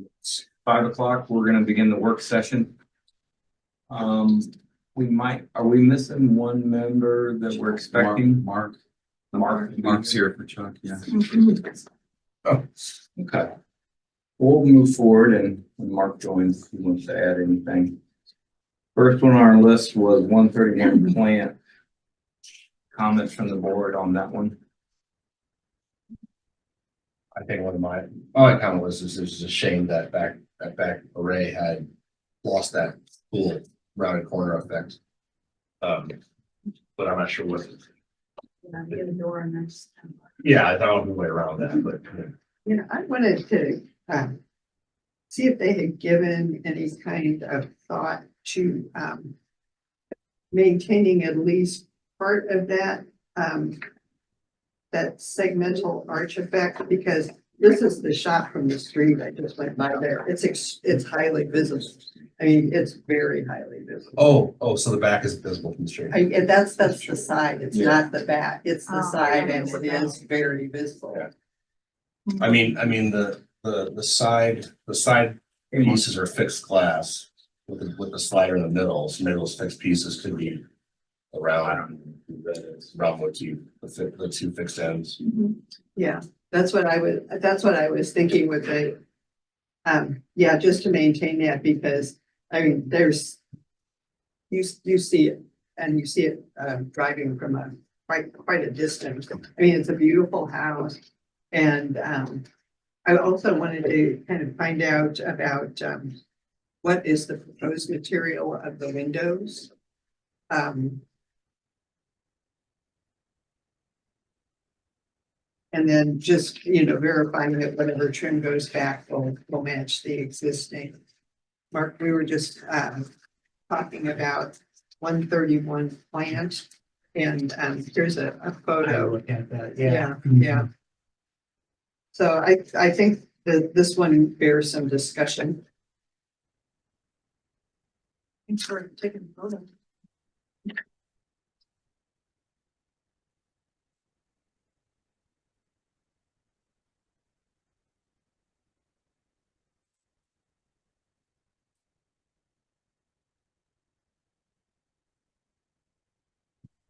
It's 5 o'clock. We're gonna begin the work session. Are we missing one member that we're expecting? Mark's here for Chuck, yeah. Oh, okay. We'll move forward and when Mark joins, if he wants to add anything. First one on our list was 131 plant. Comments from the board on that one? I think one of my comment was this is a shame that back array had lost that cool rounded corner effect. But I'm not sure what. Get a door and there's. Yeah, I don't know the way around that, but You know, I wanted to see if they had given any kind of thought to maintaining at least part of that that segmental arch effect, because this is the shot from the street. I just went by there. It's highly visible. I mean, it's very highly visible. oh, so the back is visible from the street. That's the side. It's Yeah. not the back. It's the Oh, side, yeah, and it's it the back. is very visible. Yeah. I mean, the side pieces are fixed glass with the slider in the middle. So maybe those fixed pieces could be around the two fixed ends. Yeah, that's what I was thinking with the, yeah, just to maintain that, because, I mean, there's, you see it, and you see it, driving from a quite a distance. I mean, it's a beautiful house, and, I also wanted to kind of find out about, what is the proposed material of the windows? And then just, verifying that whatever trim goes back will match the existing. Mark, we were just talking about 131 plant, and here's a photo. Look at that, Yeah, yeah. So I think that this one bears some discussion. Thanks for taking the photo.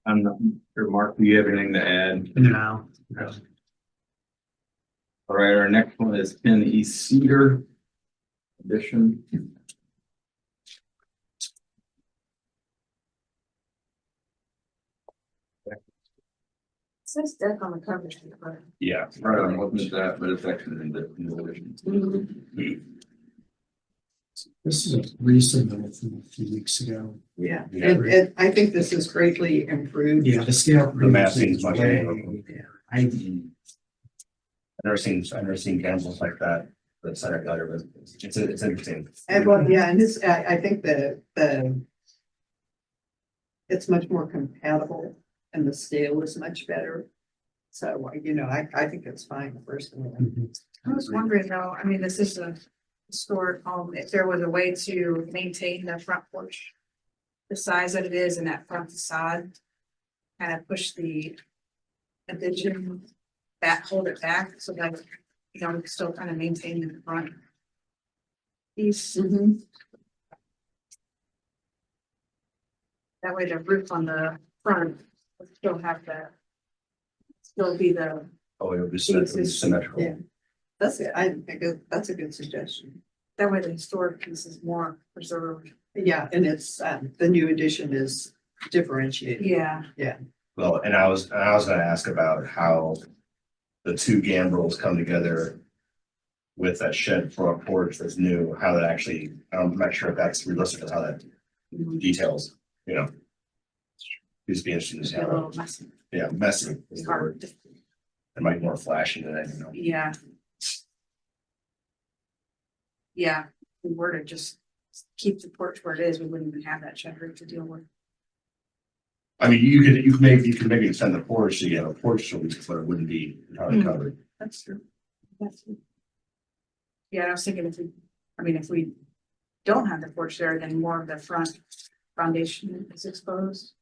I'm not sure, Mark, do you have anything to add? No. All right, our next one is 10 East Cedar addition. It says deck on the cover sheet, but. Yeah. Right, I'm looking at that, but it's actually in the addition. This is a recent one from a few weeks ago. Yeah, Yeah. and I think this is greatly improved. Yeah, the scale. The massing is much way- better. yeah, I've never seen candles like that, the center gutter, but it's interesting. And well, yeah, and this, I think it's much more compatible and the scale is much better. So, I think it's fine personally. Mhm. I was wondering though, I mean, this is a historic home, if there was a way to maintain the front porch. The size that it is and that front facade. Kind of push the addition back, hold it back so that, we can still kind of maintain the front. Piece, that way the roof on the front would still have that. Still be the, Oh, it would be symmetrical. Yeah. That's it. I think that's a good suggestion. that way the historic piece is more preserved. Yeah, and it's, the new addition is differentiated. Yeah. Well, and I was gonna ask about how the two gambrels come together with that shed front porch that's new, how that actually, I'm not sure if that's realistic, how that details, It's be interesting to It's see a how, little messy. yeah, messy is the word. It might be more flashy than anything else. Yeah. Yeah, if we were to just keep the porch where it is, we wouldn't even have that shed roof to deal with. I mean, you can maybe extend the porch, so you have a porch so but it wouldn't be entirely covered. That's true. That's true. Yeah, I was thinking if we don't have the porch there, then more of the front foundation is exposed.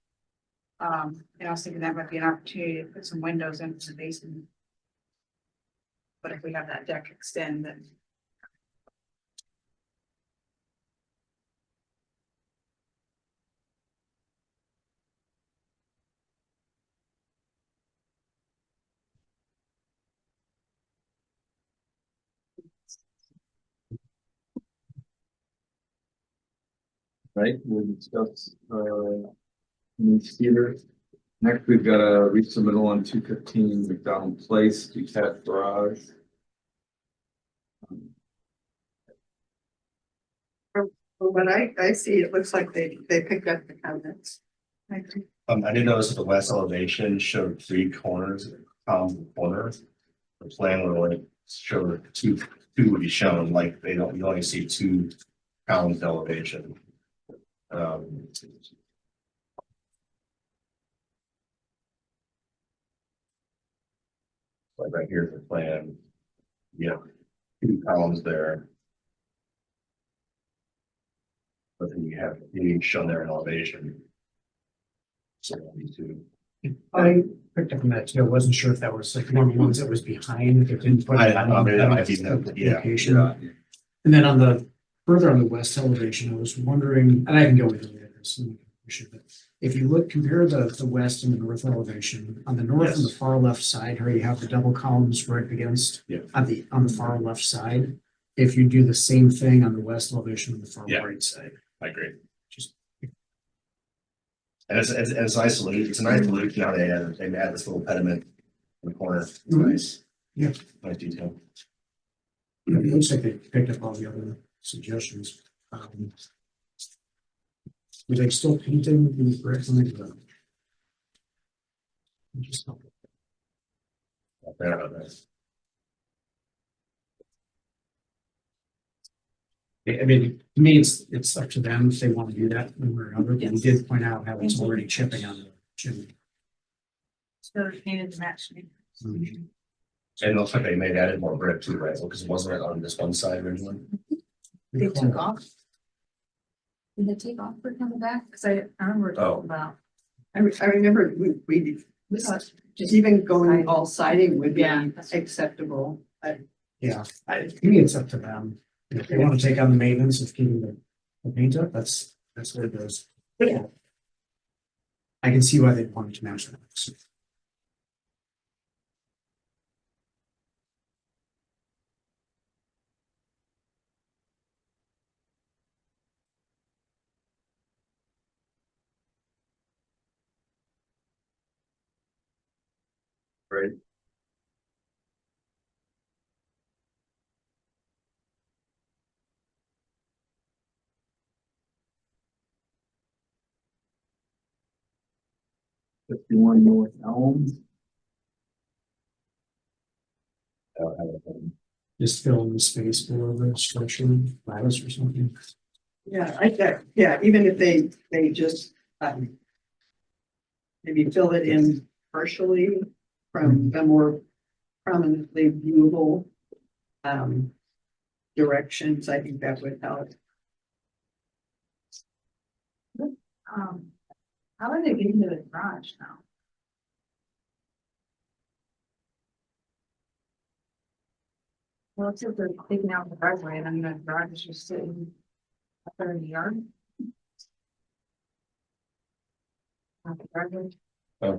And I was thinking that might be an opportunity to put some windows into the basement. But if we have that deck extend, then Right, we'll discuss, new theater. Next, we've got a resubmittal on 215 McDonald Place, detached garage. From what I see, it looks like they picked up the comments. I think I did notice that the west elevation showed three corners, corners. The plan would only show two would be shown, like they don't, you only see two columns elevation. Like right here's the plan. Yeah, two columns there. But then you have, you shown there in elevation. So it'll be two. I picked up on that too. I wasn't sure if that was like one of the ones that was behind. If it didn't put it I mean, that might be, yeah. location. And then on the, further on the west elevation, I was wondering, and I can go with you later, so we should, but if you look, compare the west and the north elevation, on the north and the Yes. far left side, here you have the double columns right against. Yeah. On the far left side, if you do the same thing on the west elevation on the far Yeah. right side, I agree. just. And it's isolated, it's an isolation how they add this little pediment in the corner. It's Mhm. nice. Yeah. Nice detail. It looks like they picked up all the other suggestions. Were they still painting the bricks on the? Just. Not bad about that. I mean, to me, it's up to them if they want to do that one way or another, but we Yes. did point out how it's already chipping on the chimney. so they're painted to match me. Mhm. And it looks like they may have added more brick too, right? Because it wasn't on this one side originally. They took off. Did they take off for coming back? Because I remember talking about. I remember we Just even going all siding would be Yeah. acceptable. Yeah, to me, it's up to them. If they want to take on the maintenance of keeping the paint up, that's what it does. Yeah. I can see why they wanted to match that. So, Right. Fifty-one North Elm. just fill in the space below the structure, lattice or something. Yeah, even if they just, maybe fill it in partially from a more prominently viewable, directions, I think that would help. How are they getting to the garage now? Well, it's if they're taking out the driveway and then the garage is just sitting up there in the yard. Not the driveway. I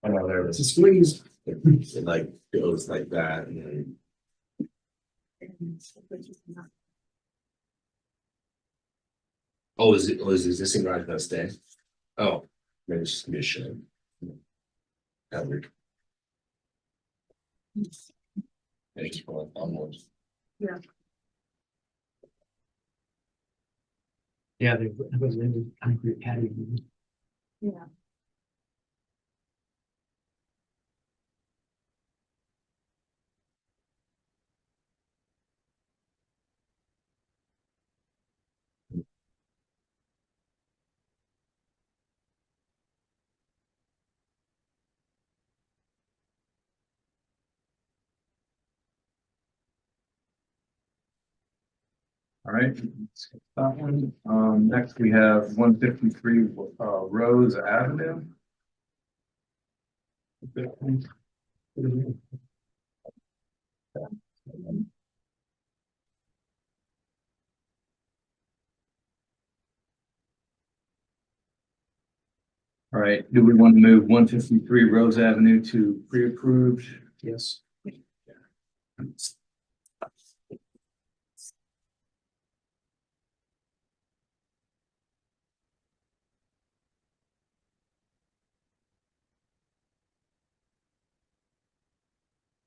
know there It's a was, squeeze. It like goes like that and then is the existing garage gonna stay? Oh, maybe it's just gonna be a shed. Covered. And it's going onwards. Yeah, they was in concrete patio. Yeah. All right, let's skip that one. Next we have 153 Rose Avenue. All right, do we want to move 153 Rose Avenue to pre-approved? Yes.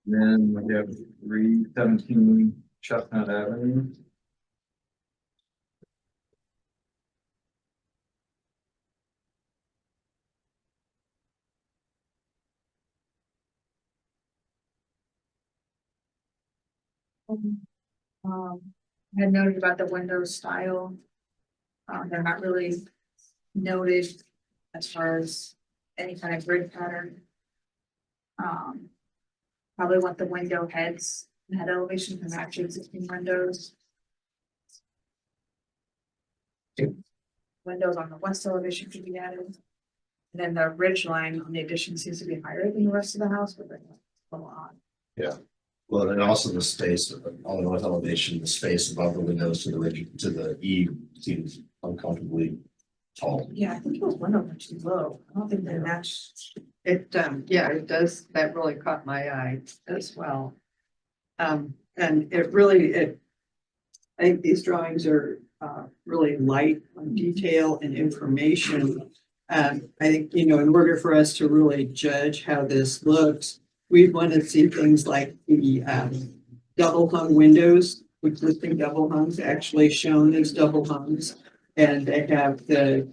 Then we have 317 Chestnut Avenue. I had noted about the window style. They're not really noted as far as any kind of grid pattern. Probably want the window heads, and head elevation to match existing windows. Windows on the west elevation could be added. And then the ridge line on the addition seems to be higher than the rest of the house, but that's a little odd. Well, and also the space on the north elevation, the space above the windows to the ridge, to the eave seems uncomfortably tall. Yeah, I think those windows are too low. I don't think they match. It, yeah, it does, that really caught my eye as well. And it really, I think these drawings are, really light on detail and information. I think, you know, in order for us to really judge how this looks, we want to see things like the, double hung windows, existing double hungs actually shown as double hungs. And they have the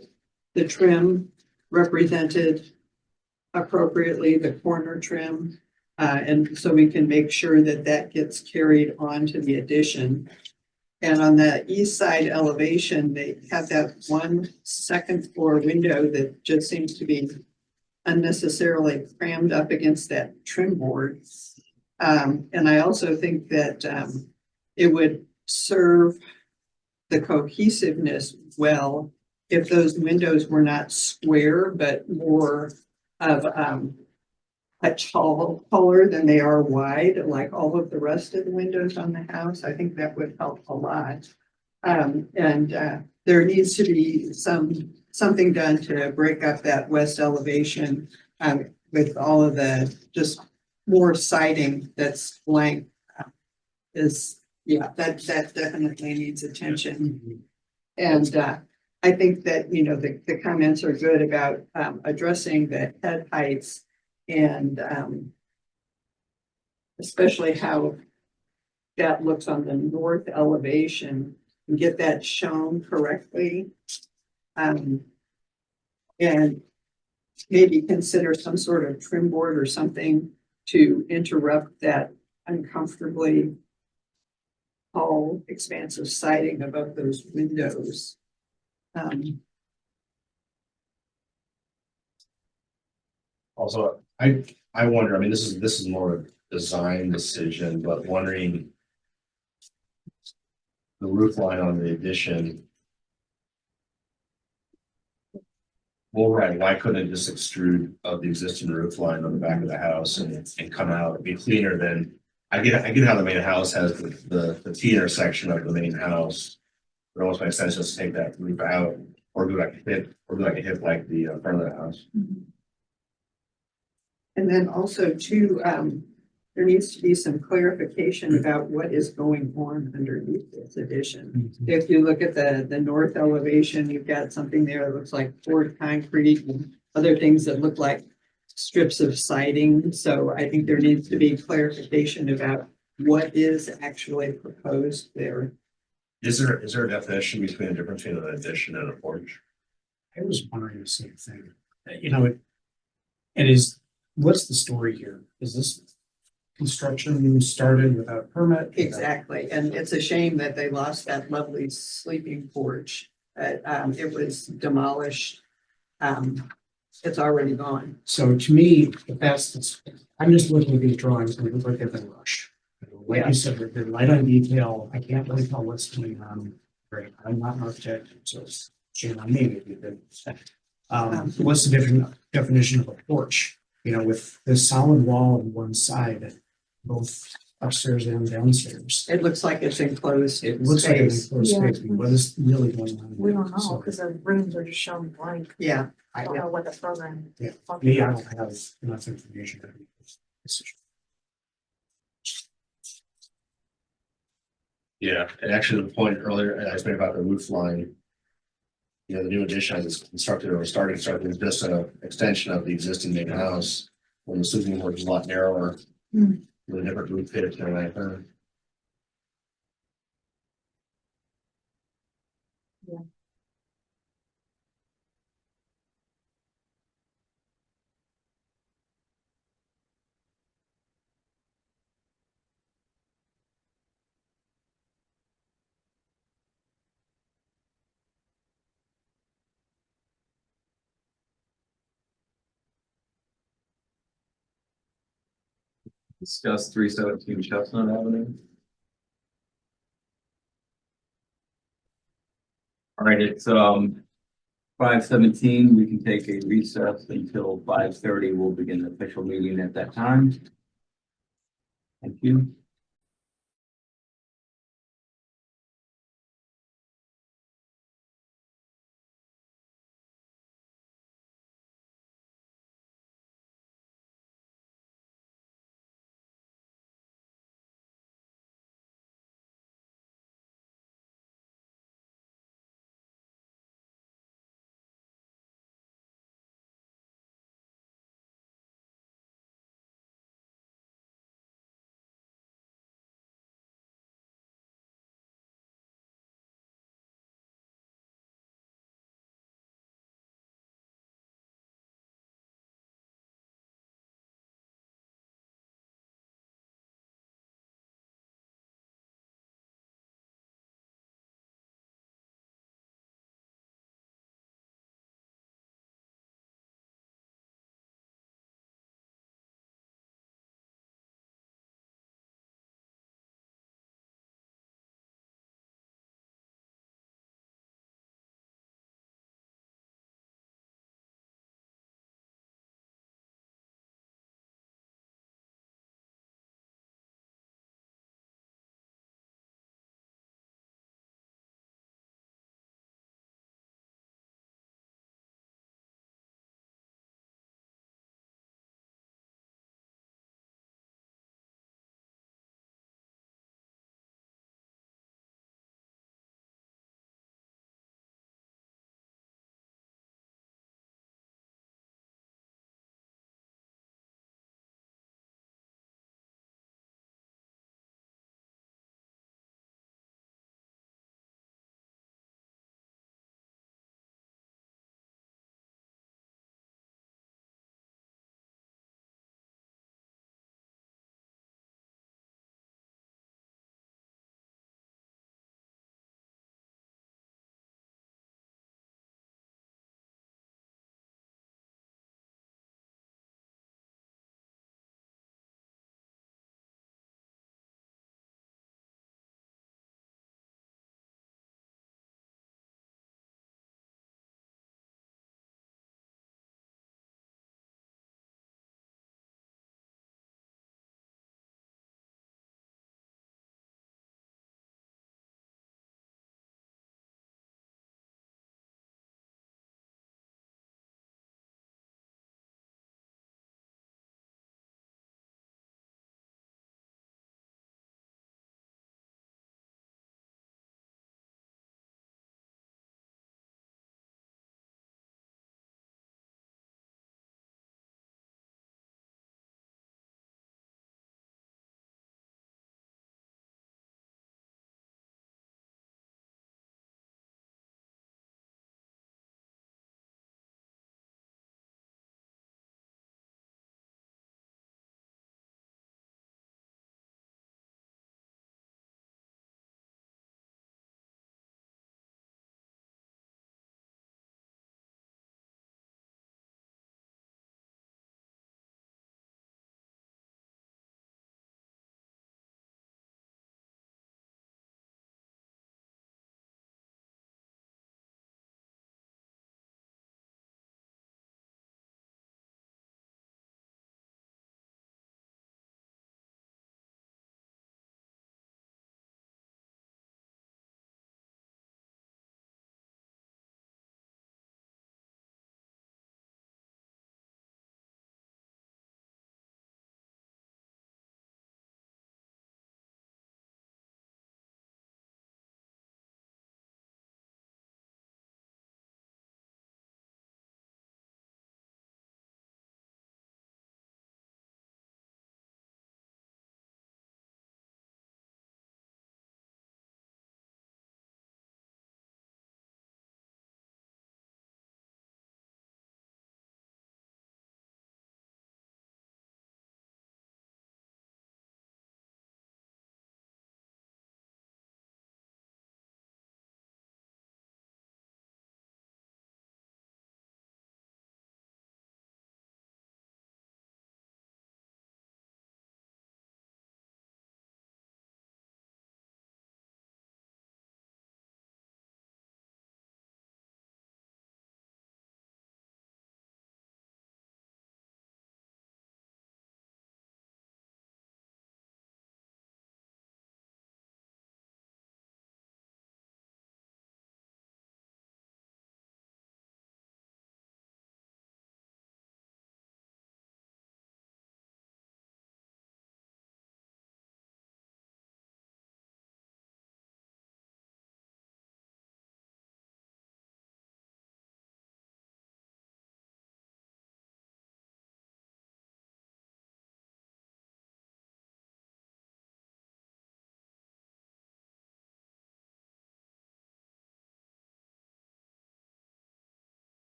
trim represented appropriately, the corner trim. And so we can make sure that that gets carried on to the addition. And on the east side elevation, they have that one second floor window that just seems to be unnecessarily crammed up against that trim board. And I also think that it would serve the cohesiveness well if those windows were not square, but more of a taller than they are wide, like all of the rest of the windows on the house. I think that would help a lot. There needs to be something done to break up that west elevation with all of the just more siding that's blank that definitely needs attention. And I think that, you know, the comments are good about addressing the head heights and especially how that looks on the north elevation and get that shown correctly. And maybe consider some sort of trim board or something to interrupt that uncomfortably tall, expansive siding above those windows. Also, I wonder, I mean, this is more of a design decision, but wondering the roof line on the addition. Well, right, why couldn't it just extrude of the existing roof line on the back of the house and come out, it'd be cleaner than, I get how the main house has the T intersection of the main house. It almost makes sense just to take that roof out or do like a hip like the front of the house. And then also too, there needs to be some clarification about what is going on underneath this addition. If you look at the north elevation, you've got something there that looks like poured concrete and other things that look like strips of siding. So I think there needs to be clarification about what is actually proposed there. Is there a definition between the difference between an addition and a porch? I was wondering the same thing. You know, what's the story here? Is this construction started without a permit? Exactly. And it's a shame that they lost that lovely sleeping porch. It was demolished. It's already gone. So to me, I'm just looking at these drawings and it looks like they've been rushed. Like you said, they're light on detail. I can't really tell what's going on. Great. I'm not an architect, so it's shame on me maybe. But what's the different definition of a porch? You know, with this solid wall on one side, both upstairs and downstairs. It looks like it's enclosed. It looks like an space. enclosed Yeah. space. What is really going on? We don't know, So, because the rooms are just shown blank. Yeah. I don't know what the program. Yeah. Me, I don't have enough information to make this decision. Yeah, and actually the point earlier, I was made about the roof line. You know, the new addition is constructed or starting constructed is just an extension of the existing main house. When the sleeping porch is a lot narrower. The different roof pitch and everything. Discuss 317 Chestnut Avenue. All right, it's 5:17. We can take a recess until 5:30. We'll begin the official meeting at that time. Thank you.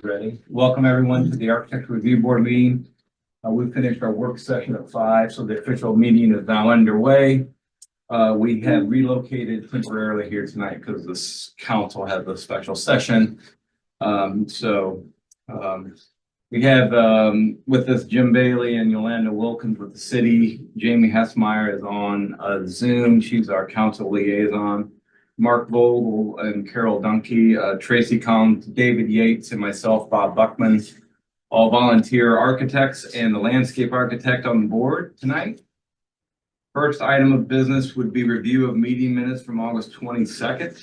Ready? Welcome everyone to the Architecture Review Board meeting. We finished our work session at 5, so the official meeting is now underway. We have relocated temporarily here tonight because this council has a special session. We have with us Jim Bailey and Yolanda Wilkins with the city. Jamie Hessmeyer is on Zoom. She's our council liaison. Mark Vogel and Carol Dunkey, Tracy Collins, David Yates, and myself, Bob Buckman, all volunteer architects and the landscape architect on the board tonight. First item of business would be review of meeting minutes from August 22nd.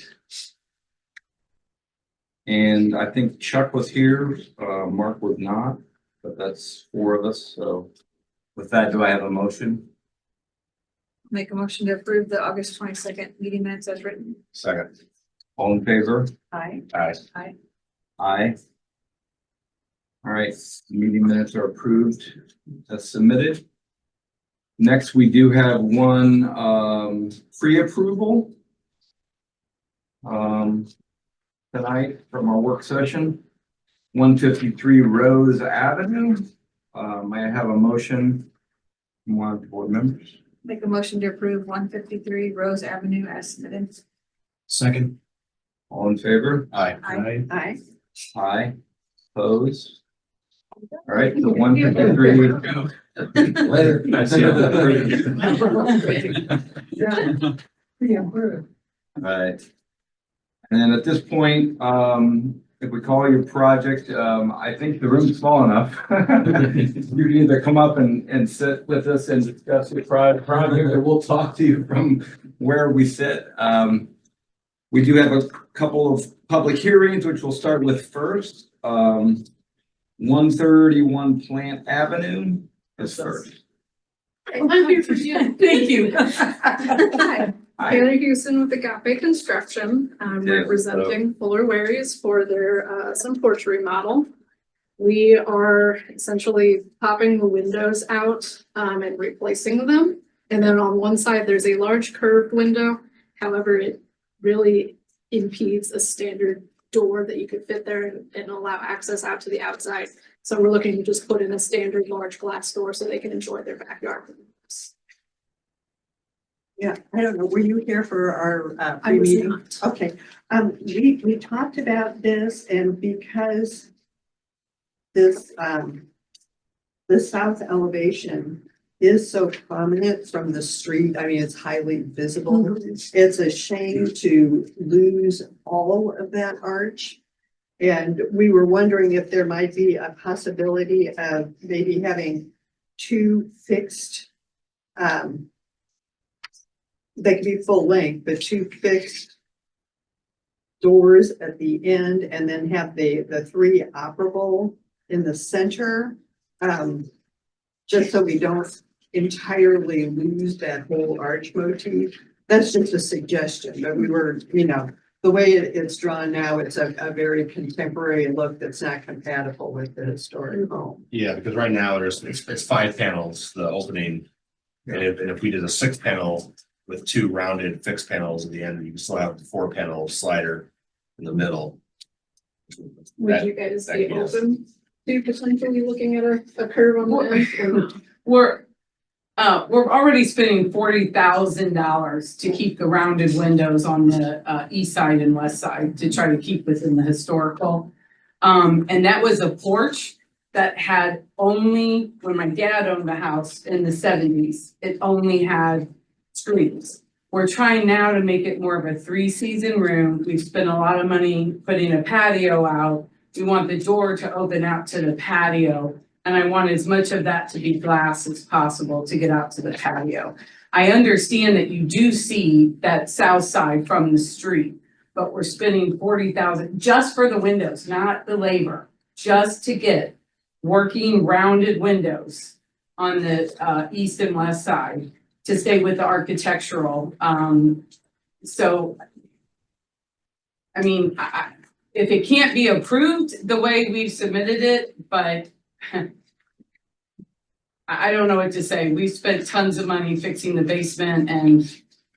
And I think Chuck was here, Mark was not, but that's 4 of us. So with that, do I have a motion? Make a motion to approve the August 22nd meeting minutes as written. Second. All in favor? Aye. Aye. Aye. Aye. All right, meeting minutes are approved as submitted. Next, we do have one pre-approval tonight from our work session, 153 Rose Avenue. May I have a motion from one of the board members? Make a motion to approve 153 Rose Avenue as submitted. Second. All in favor? Aye. Aye. Aye. Aye. Opposed? All right, so 153. Later. Right. And then at this point, if we call your project, I think the room's small enough. You can either come up and sit with us and discuss your project, or we'll talk to you from where we sit. We do have a couple of public hearings, which we'll start with first. 131 Plant Avenue is first. I'm here for you. Thank you. Hi, Hi. Taylor Houston with Agape Construction. I'm Yeah, representing Fuller Wares for their some porch remodel. We are essentially popping the windows out and replacing them. And then on one side, there's a large curved window. However, it really impedes a standard door that you could fit there and allow access out to the outside. So we're looking to just put in a standard large glass door so they can enjoy their backyard. Yeah, I don't know, were you here for our I was pre-meeting? not. Okay, we talked about this, and because this the south elevation is so prominent from the street, I mean, it's highly visible. It's a shame to lose all of that arch. And we were wondering if there might be a possibility of maybe having 2 fixed, they could be full length, but 2 fixed doors at the end, and then have the 3 operable in the center. Just so we don't entirely lose that whole arch motif. That's just a suggestion, but we were, you know, the way it's drawn now, it's a very contemporary look that's not compatible with the historic home. Yeah, because right now it's 5 panels, the opening. And if we did a 6 panel with 2 rounded fixed panels at the end, you can still have the 4 panel slider in the middle. Would you guys that be yes. open to potentially looking at a curve on the end? We're already spending $40,000 to keep the rounded windows on the east side and west side to try to keep within the historical. And that was a porch that had only, when my dad owned the house in the 70s, it only had screens. We're trying now to make it more of a 3-season room. We've spent a lot of money putting a patio out. We want the door to open out to the patio. And I want as much of that to be glass as possible to get out to the patio. I understand that you do see that south side from the street, but we're spending $40,000 just for the windows, not the labor, just to get working rounded windows on the east and west side to stay with the architectural. So, I mean, if it can't be approved the way we've submitted it, but I don't know what to say. We've spent tons of money fixing the basement and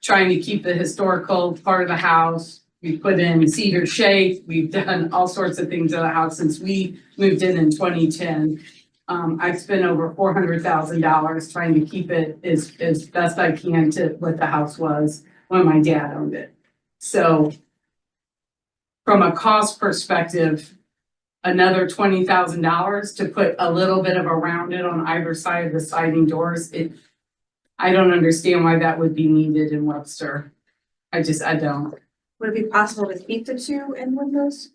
trying to keep the historical part of the house We put in cedar shake, we've done all sorts of things to the house since we moved in 2010. I've spent over $400,000 trying to keep it as best I can to what the house was when my dad owned it. So from a cost perspective, another $20,000 to put a little bit of a rounded on either side of the sliding doors, I don't understand why that would be needed in Webster. I don't. Would it be possible to keep the two end windows?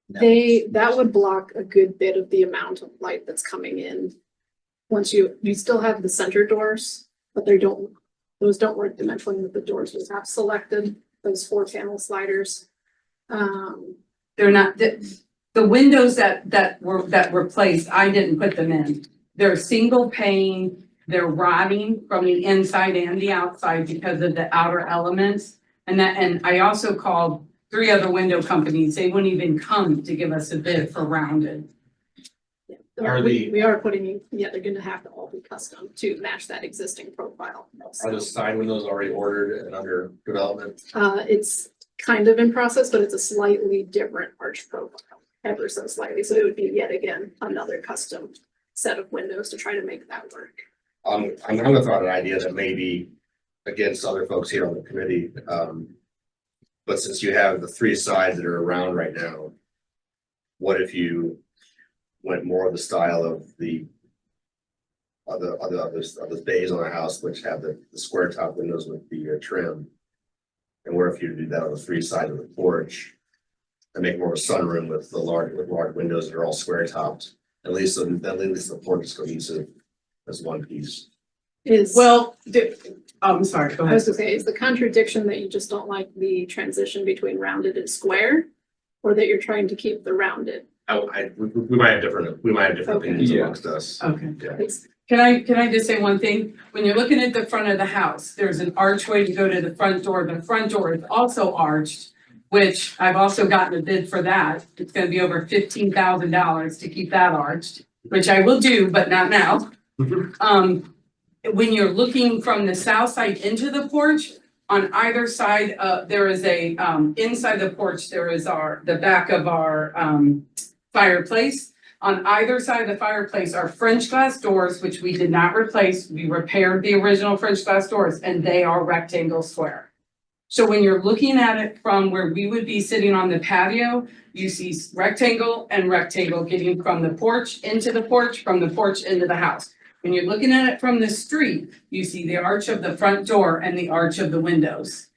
That would block a good bit of the amount of light that's coming in. Once you still have the center doors, but those don't work dimensionally with the doors we have selected, those 4-panel sliders. They're not, the windows that were replaced, I didn't put them in. They're single pane, they're rotting from the inside and the outside because of the outer elements. And I also called 3 other window companies, they wouldn't even come to give us a bid for rounded. Are We are putting, they're gonna have to all be custom to match that existing profile. Are the side windows already ordered and under development? It's kind of in process, but it's a slightly different arch profile, ever so slightly. So it would be yet again, another custom set of windows to try to make that work. I'm gonna throw out an idea that may be against other folks here on the committee. But since you have the 3 sides that are around right now, what if you went more of the style of the bays on the house, which have the square top windows with the trim? And what if you do that on the 3 sides of the porch and make more of a sunroom with large windows that are all square topped? At least the porch is cohesive as one piece. I'm sorry, go I ahead. was gonna say, is the contradiction that you just don't like the transition between rounded and square? Or that you're trying to keep the rounded? We might have different Okay. opinions Yeah. amongst us. Okay. Yeah. It's- Can I just say one thing? When you're looking at the front of the house, there's an archway to go to the front door. The front door is also arched, which I've also gotten a bid for that. It's gonna be over $15,000 to keep that arched, which I will do, but not now. When you're looking from the south side into the porch, on either side, there is inside the porch, there is the back of our, fireplace. On either side of the fireplace are French glass doors, which we did not replace. We repaired the original French glass doors and they are rectangle square. So when you're looking at it from where we would be sitting on the patio, you see rectangle and rectangle getting from the porch into the porch, from the porch into the house. When you're looking at it from the street, you see the arch of the front door and the arch of the windows.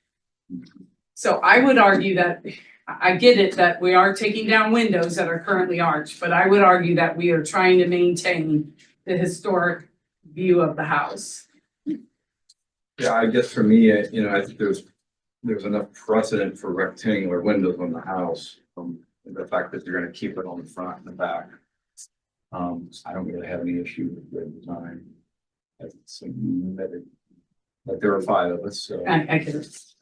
So I would argue that, I get it that we are taking down windows that are currently arched, but I would argue that we are trying to maintain the historic view of the house. Yeah, I guess for me, I think there's enough precedent for rectangular windows on the house. The fact that you're gonna keep it on the front and the back. I don't really have any issue with the design. But there are 5 of us, so. I get it.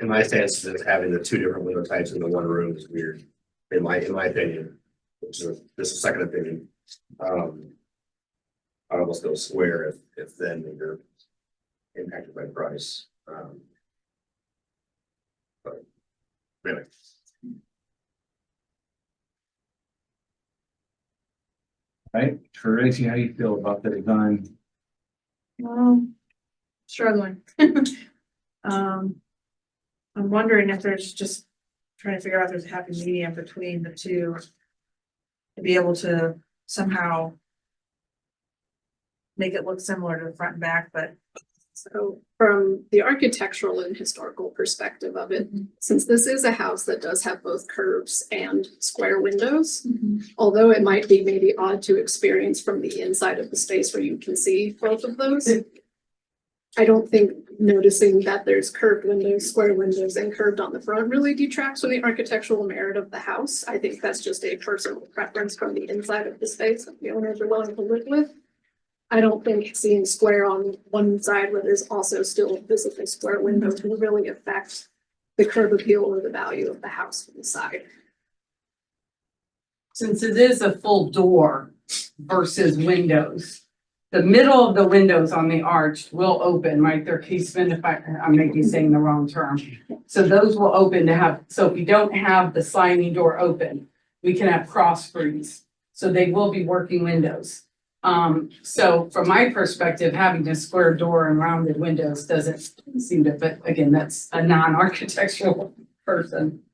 In my stance is having the 2 different window types in the one room is weird, in my opinion. This is a second opinion. I almost go square if then you're impacted by price. But really. Right, Tracy, how do you feel about the design? Struggling. I'm wondering if there's just trying to figure out if there's a happy medium between the two. To be able to somehow make it look similar to the front and back, but So from the architectural and historical perspective of it, since this is a house that does have both curves and square windows, although it might be maybe odd to experience from the inside of the space where you can see both of those, I don't think noticing that there's curved windows, square windows, and curved on the front really detracts from the architectural merit of the house. I think that's just a personal preference from the inside of the space that the owners are willing to live with. I don't think seeing square on one side where there's also still visibly square windows will really affect the curb appeal or the value of the house from the side. Since it is a full door versus windows, the middle of the windows on the arch will open, right? They're casement, if I may be saying the wrong term. So those will open to have, so if we don't have the sliding door open, we can have cross breeze. So they will be working windows. So from my perspective, having a square door and rounded windows doesn't seem to, but again, that's a non-architectural person.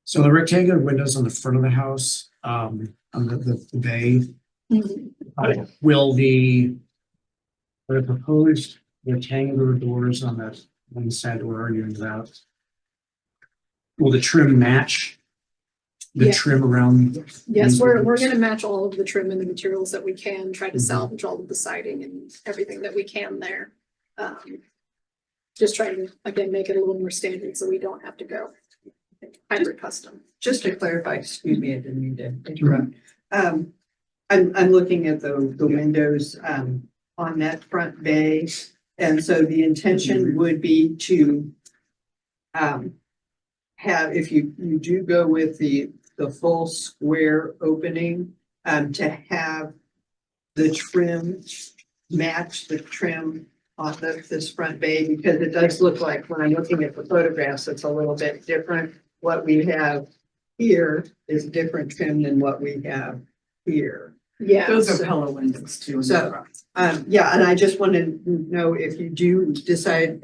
So the rectangular windows on the front of the house, on the bay, will the proposed rectangular doors on that one side we're arguing about, will the trim match the Yeah. trim around? Yes, we're gonna match all of the trim and the materials that we can, try to salvage all of the siding and everything that we can there. Just trying to, again, make it a little more standard so we don't have to go hybrid custom. Just to clarify, excuse me, I didn't mean to interrupt. I'm looking at the windows, on that front bay. And so the intention would be to, have, if you do go with the full square opening, to have the trim match the trim on this front bay, because it does look like, when I'm looking at the photographs, it's a little bit different. What we have here is different trim than what we have here. Yeah. Those are pillow windows too. in the So, front. Yeah, and I just want to know if you do decide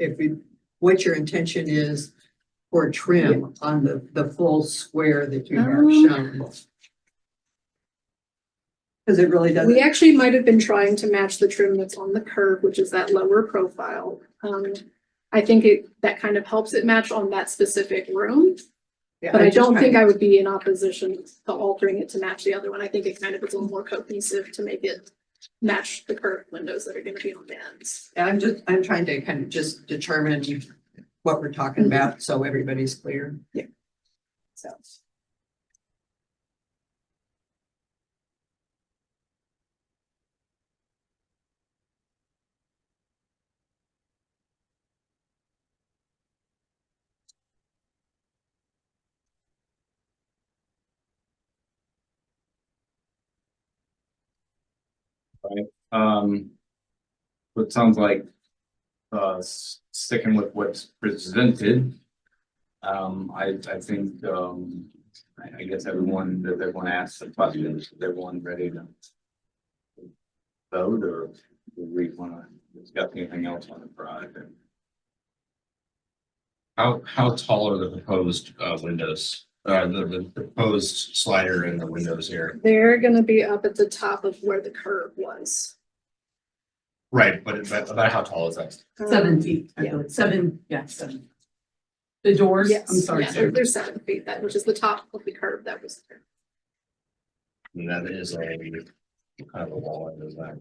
what your intention is for trim on the full square that you have shown. Because it really doesn't. We actually might have been trying to match the trim that's on the curve, which is that lower profile. I think that kind of helps it match on that specific room. Yeah, But I just don't kind think of- I would be in opposition to altering it to match the other one. I think it kind of is a little more cohesive to make it match the curved windows that are gonna be on the ends. I'm trying to kind of just determine what we're talking about, so everybody's clear. Yeah. So. It sounds like, sticking with what's presented. I think, I guess everyone asked the questions, is everyone ready to vote, or do we want to discuss anything else on the project? How tall are the proposed windows? The proposed slider and the windows here? They're gonna be up at the top of where the curve was. Right, but about how tall is that? 7 feet, I Yeah. believe, 7, yeah, 7. The doors, Yes, I'm sorry, yeah, sir. they're 7 feet, that, which is the top of the curve that was there. And that is a kind of a wall, is that?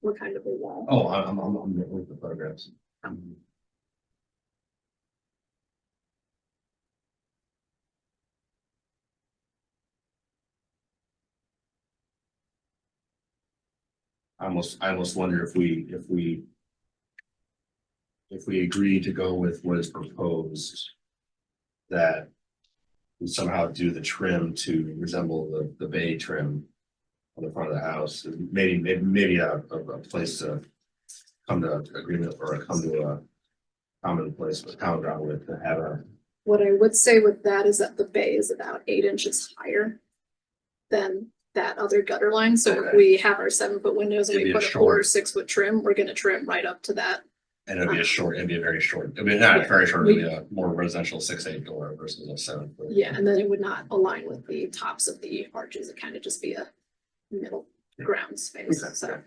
What kind of a wall? Oh, I'm looking at the photographs. I almost wonder if we agree to go with what is proposed, that we somehow do the trim to resemble the bay trim on the front of the house, maybe a place to come to agreement, or come to a common place, common ground with, to have a. What I would say with that is that the bay is about 8 inches higher than that other gutter line. So if Okay. we have our 7-foot windows and It'd we be a put a 4 or short- 6-foot trim, we're gonna trim right up to that. And it'd be a very short, I mean, not Yeah. very short, it'd be a more residential 6'8" door versus a 7-foot. Yeah, and then it would not align with the tops of the arches. It kind of just be a middle ground space, Okay. so.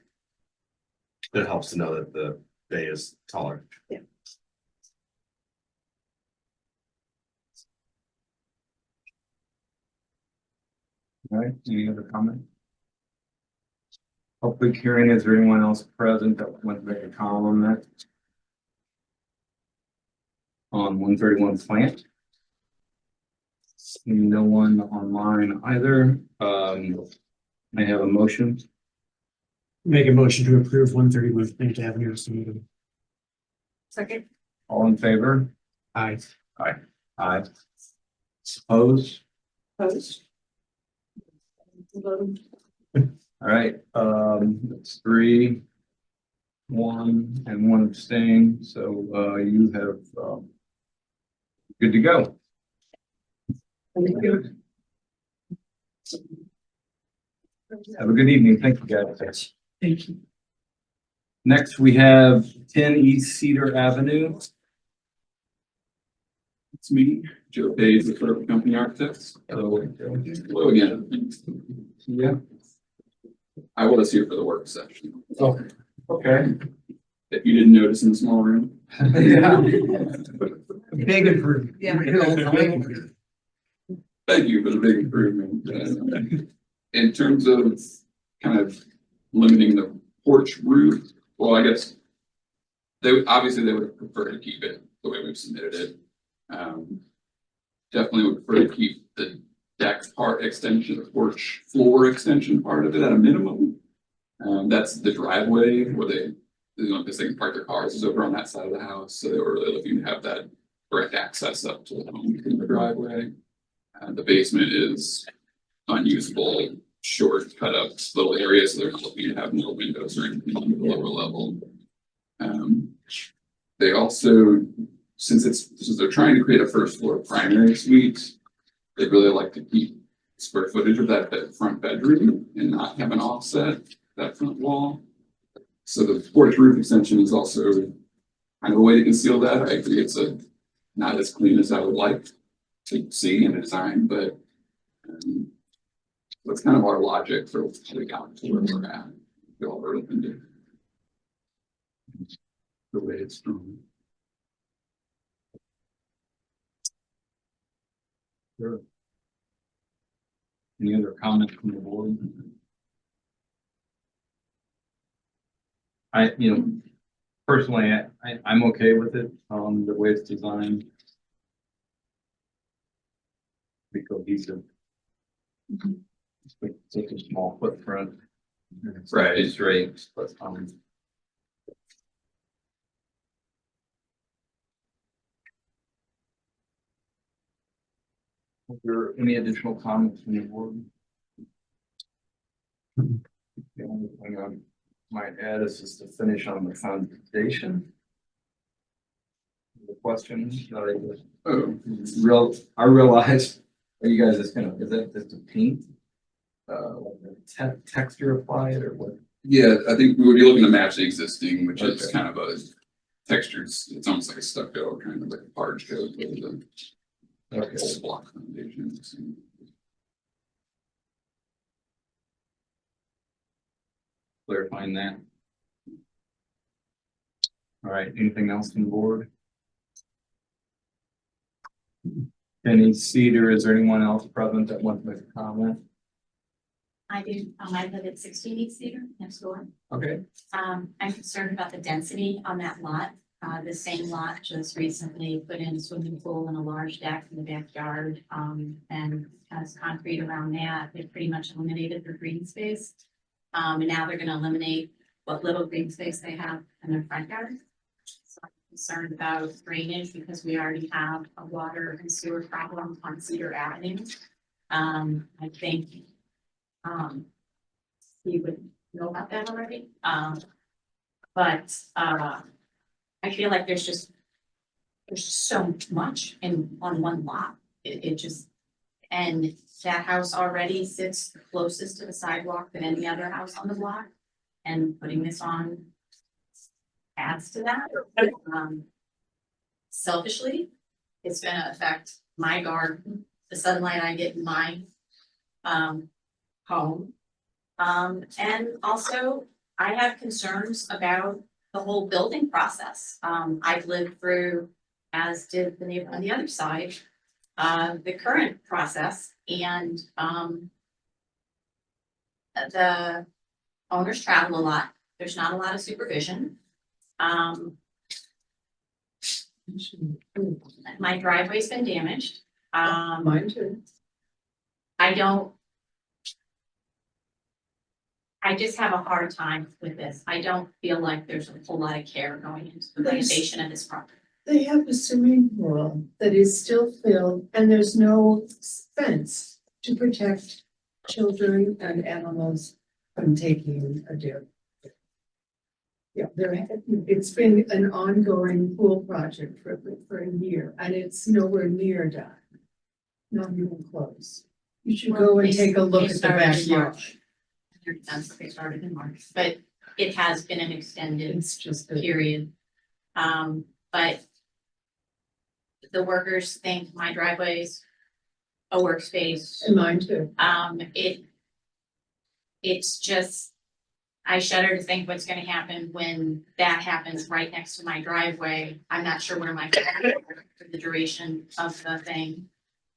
It helps to know that the bay is taller. Yeah. All right, any other comment? Public hearing, is there anyone else present that wants to make a comment on that? On 131 plant? Seeing no one online either, I have a motion. Make a motion to approve 131 Plant Avenue as submitted. Second. All in favor? Aye. Aye. Opposed? Opposed? All right, it's 3, 1, and 1 abstain, so, you have, good to go. Thank you. Have a good evening. Thank you, guys. Thank you. Next, we have 10 East Cedar Avenue. It's me, Joe Page, with Clear Company Architects. Hello again. Yeah. I was here for the work session. Oh, okay. If you didn't notice in the small room. Yeah. Big improvement. Yeah. Thank you for the big improvement. In terms of kind of limiting the porch roof, well, I guess obviously they would prefer to keep it the way we've submitted it. Definitely would prefer to keep the deck part extension, the porch floor extension part of it at a minimum. That's the driveway where because they can park their cars is over on that side of the house, so they were really looking to have that direct access up to the home from the driveway. The basement is unusable, short, cut up little areas, so they're not looking to have no windows or anything on the lower level. They also, since they're trying to create a first floor primary suite, they really like to keep square footage of that front bedroom and not have an offset that front wall. So the porch roof extension is also kind of a way to conceal that. I agree it's not as clean as I would like to see in a design, but that's kind of our logic for how we got to where we're at. We all are open to the way it's drawn. Sure. Any other comments from the board? Personally, I'm okay with it, the way it's designed. Be cohesive. It's like such a small footprint. Right. It's straight, but, Are there any additional comments from the board? The only thing I might add is just to finish on the foundation. The question that I realize, are you guys just is that just a paint? Texture applied or what? Yeah, I think we would be looking to match the existing, which is Okay. kind of a texture. It's almost like a stucco, kind of like a barge coat with the Okay. whole block foundation. Clarifying that. All right, anything else from the board? Any Cedar, is there anyone else present that wants to make a comment? I do, I live at 16 East Cedar next door. Okay. I'm concerned about the density on that lot. The same lot just recently put in a swimming pool and a large deck in the backyard, and has concrete around that. They pretty much eliminated their green space. And now they're gonna eliminate what little green space they have in their front yard. So I'm concerned about drainage because we already have a water and sewer problem on Cedar Avenue. I think you would know about that already. But I feel like there's just so much on one lot. It just, and that house already sits closest to the sidewalk than any other house on the block. And putting this on adds to that. Selfishly, it's gonna affect my garden, the sunlight I get in my home. And also I have concerns about the whole building process. I've lived through, as did the neighbor on the other side, the current process, and the owners travel a lot. There's not a lot of supervision. My driveway's been damaged. Mine too. I just have a hard time with this. I don't feel like there's a whole lot of care going into the renovation of this property. They have a swimming pool that is still filled and there's no fence to protect children and animals from taking a dip. Yeah, it's been an ongoing pool project for a year and it's nowhere near done. Not even close. You should go and take a look at the backyard. They started in March, but it has been an extended It's just. period. But the workers think my driveway's a workspace. And mine too. It's just, I shudder to think what's gonna happen when that happens right next to my driveway. I'm not sure where my for the duration of the thing.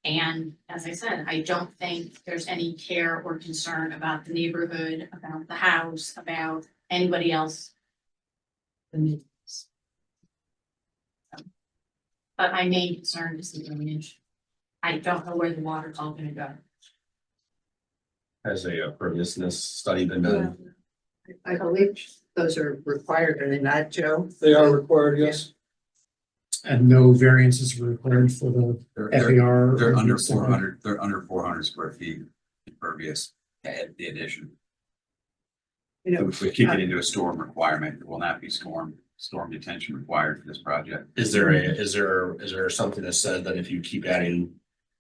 And as I said, I don't think there's any care or concern about the neighborhood, about the house, about anybody else. But my main concern is the drainage. I don't know where the water's all gonna go. Has a perviousness study been done? I believe those are required, are they not, Joe? They are required, yes. And no variances were required for the FAR. They're under 400, they're under 400 square feet impervious at the addition. You know, If we keep it into a storm requirement, it will not be storm detention required for this project. Is there something that said that if you keep adding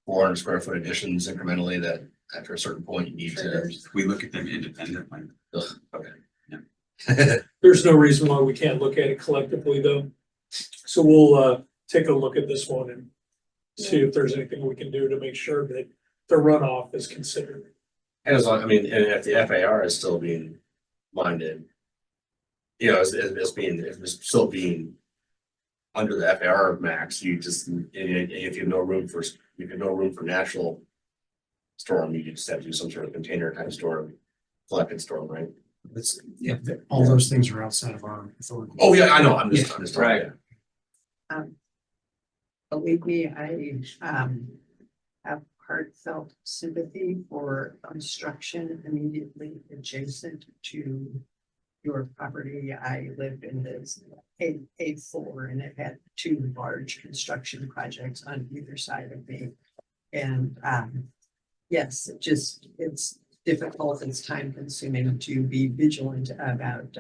400 square foot additions incrementally, that after a certain point you need to? We look at them independently. Okay. There's no reason why we can't look at it collectively though. So we'll take a look at this one and see if there's anything we can do to make sure that the runoff is considered. As long, I mean, and if the FAR is still being minded, you know, as being, if it's still being under the FAR max, you just, if you have no room for natural storm, you just have to do some sort of container kind of storm, collected storm, right? It's, yeah, all those things are outside of our authority. Oh, yeah, I know, I'm just. Right. Believe me, I have heartfelt sympathy for construction immediately adjacent to your property. I lived in this A4 and it had two large construction projects on either side of me. And yes, it's difficult, it's time consuming to be vigilant about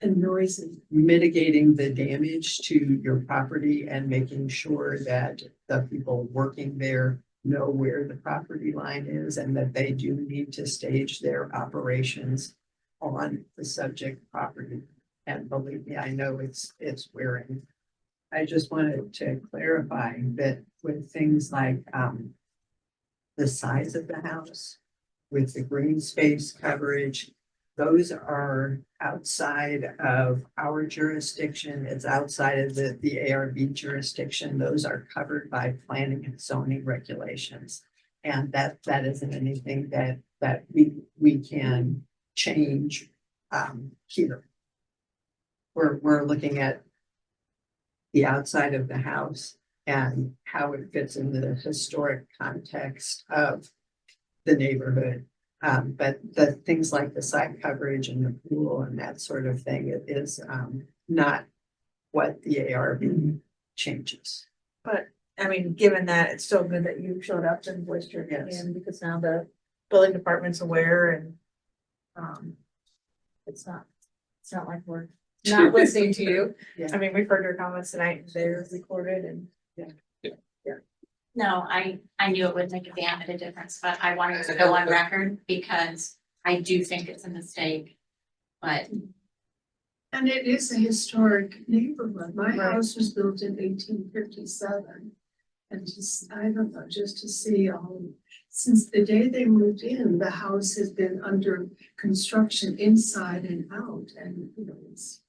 And noisy. mitigating the damage to your property and making sure that the people working there know where the property line is and that they do need to stage their operations on the subject property. And believe me, I know it's wearing. I just wanted to clarify that with things like the size of the house, with the green space coverage, those are outside of our jurisdiction. It's outside of the ARB jurisdiction. Those are covered by planning and zoning regulations. And that isn't anything that we can change here. We're looking at the outside of the house and how it fits in the historic context of the neighborhood. But the things like the side coverage and the pool and that sort of thing, it is not what the ARB changes. But, I mean, given that, it's still good that you showed up and voiced your opinion, because now the building department's aware and it's not like we're not listening to you. Yeah. I mean, we've heard your comments tonight, they're recorded and. No, I knew it would make a damn bit of difference, but I wanted to go on record because I do think it's a mistake. But And it is a historic neighborhood. My Right. house was built in 1857. And I don't know, just to see, since the day they moved in, the house has been under construction inside and out, and, you know, it's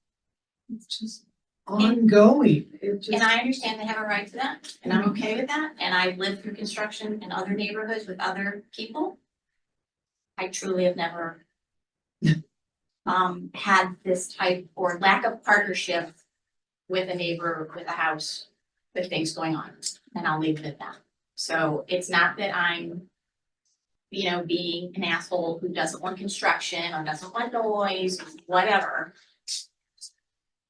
just ongoing. It just. and I understand they have a right to that, and I'm okay with that, and I've lived through construction in other neighborhoods with other people. I truly have never had this type or lack of partnership with a neighbor, with a house, with things going on, and I'll leave it at that. So it's not that I'm, being an asshole who doesn't want construction or doesn't want noise, whatever.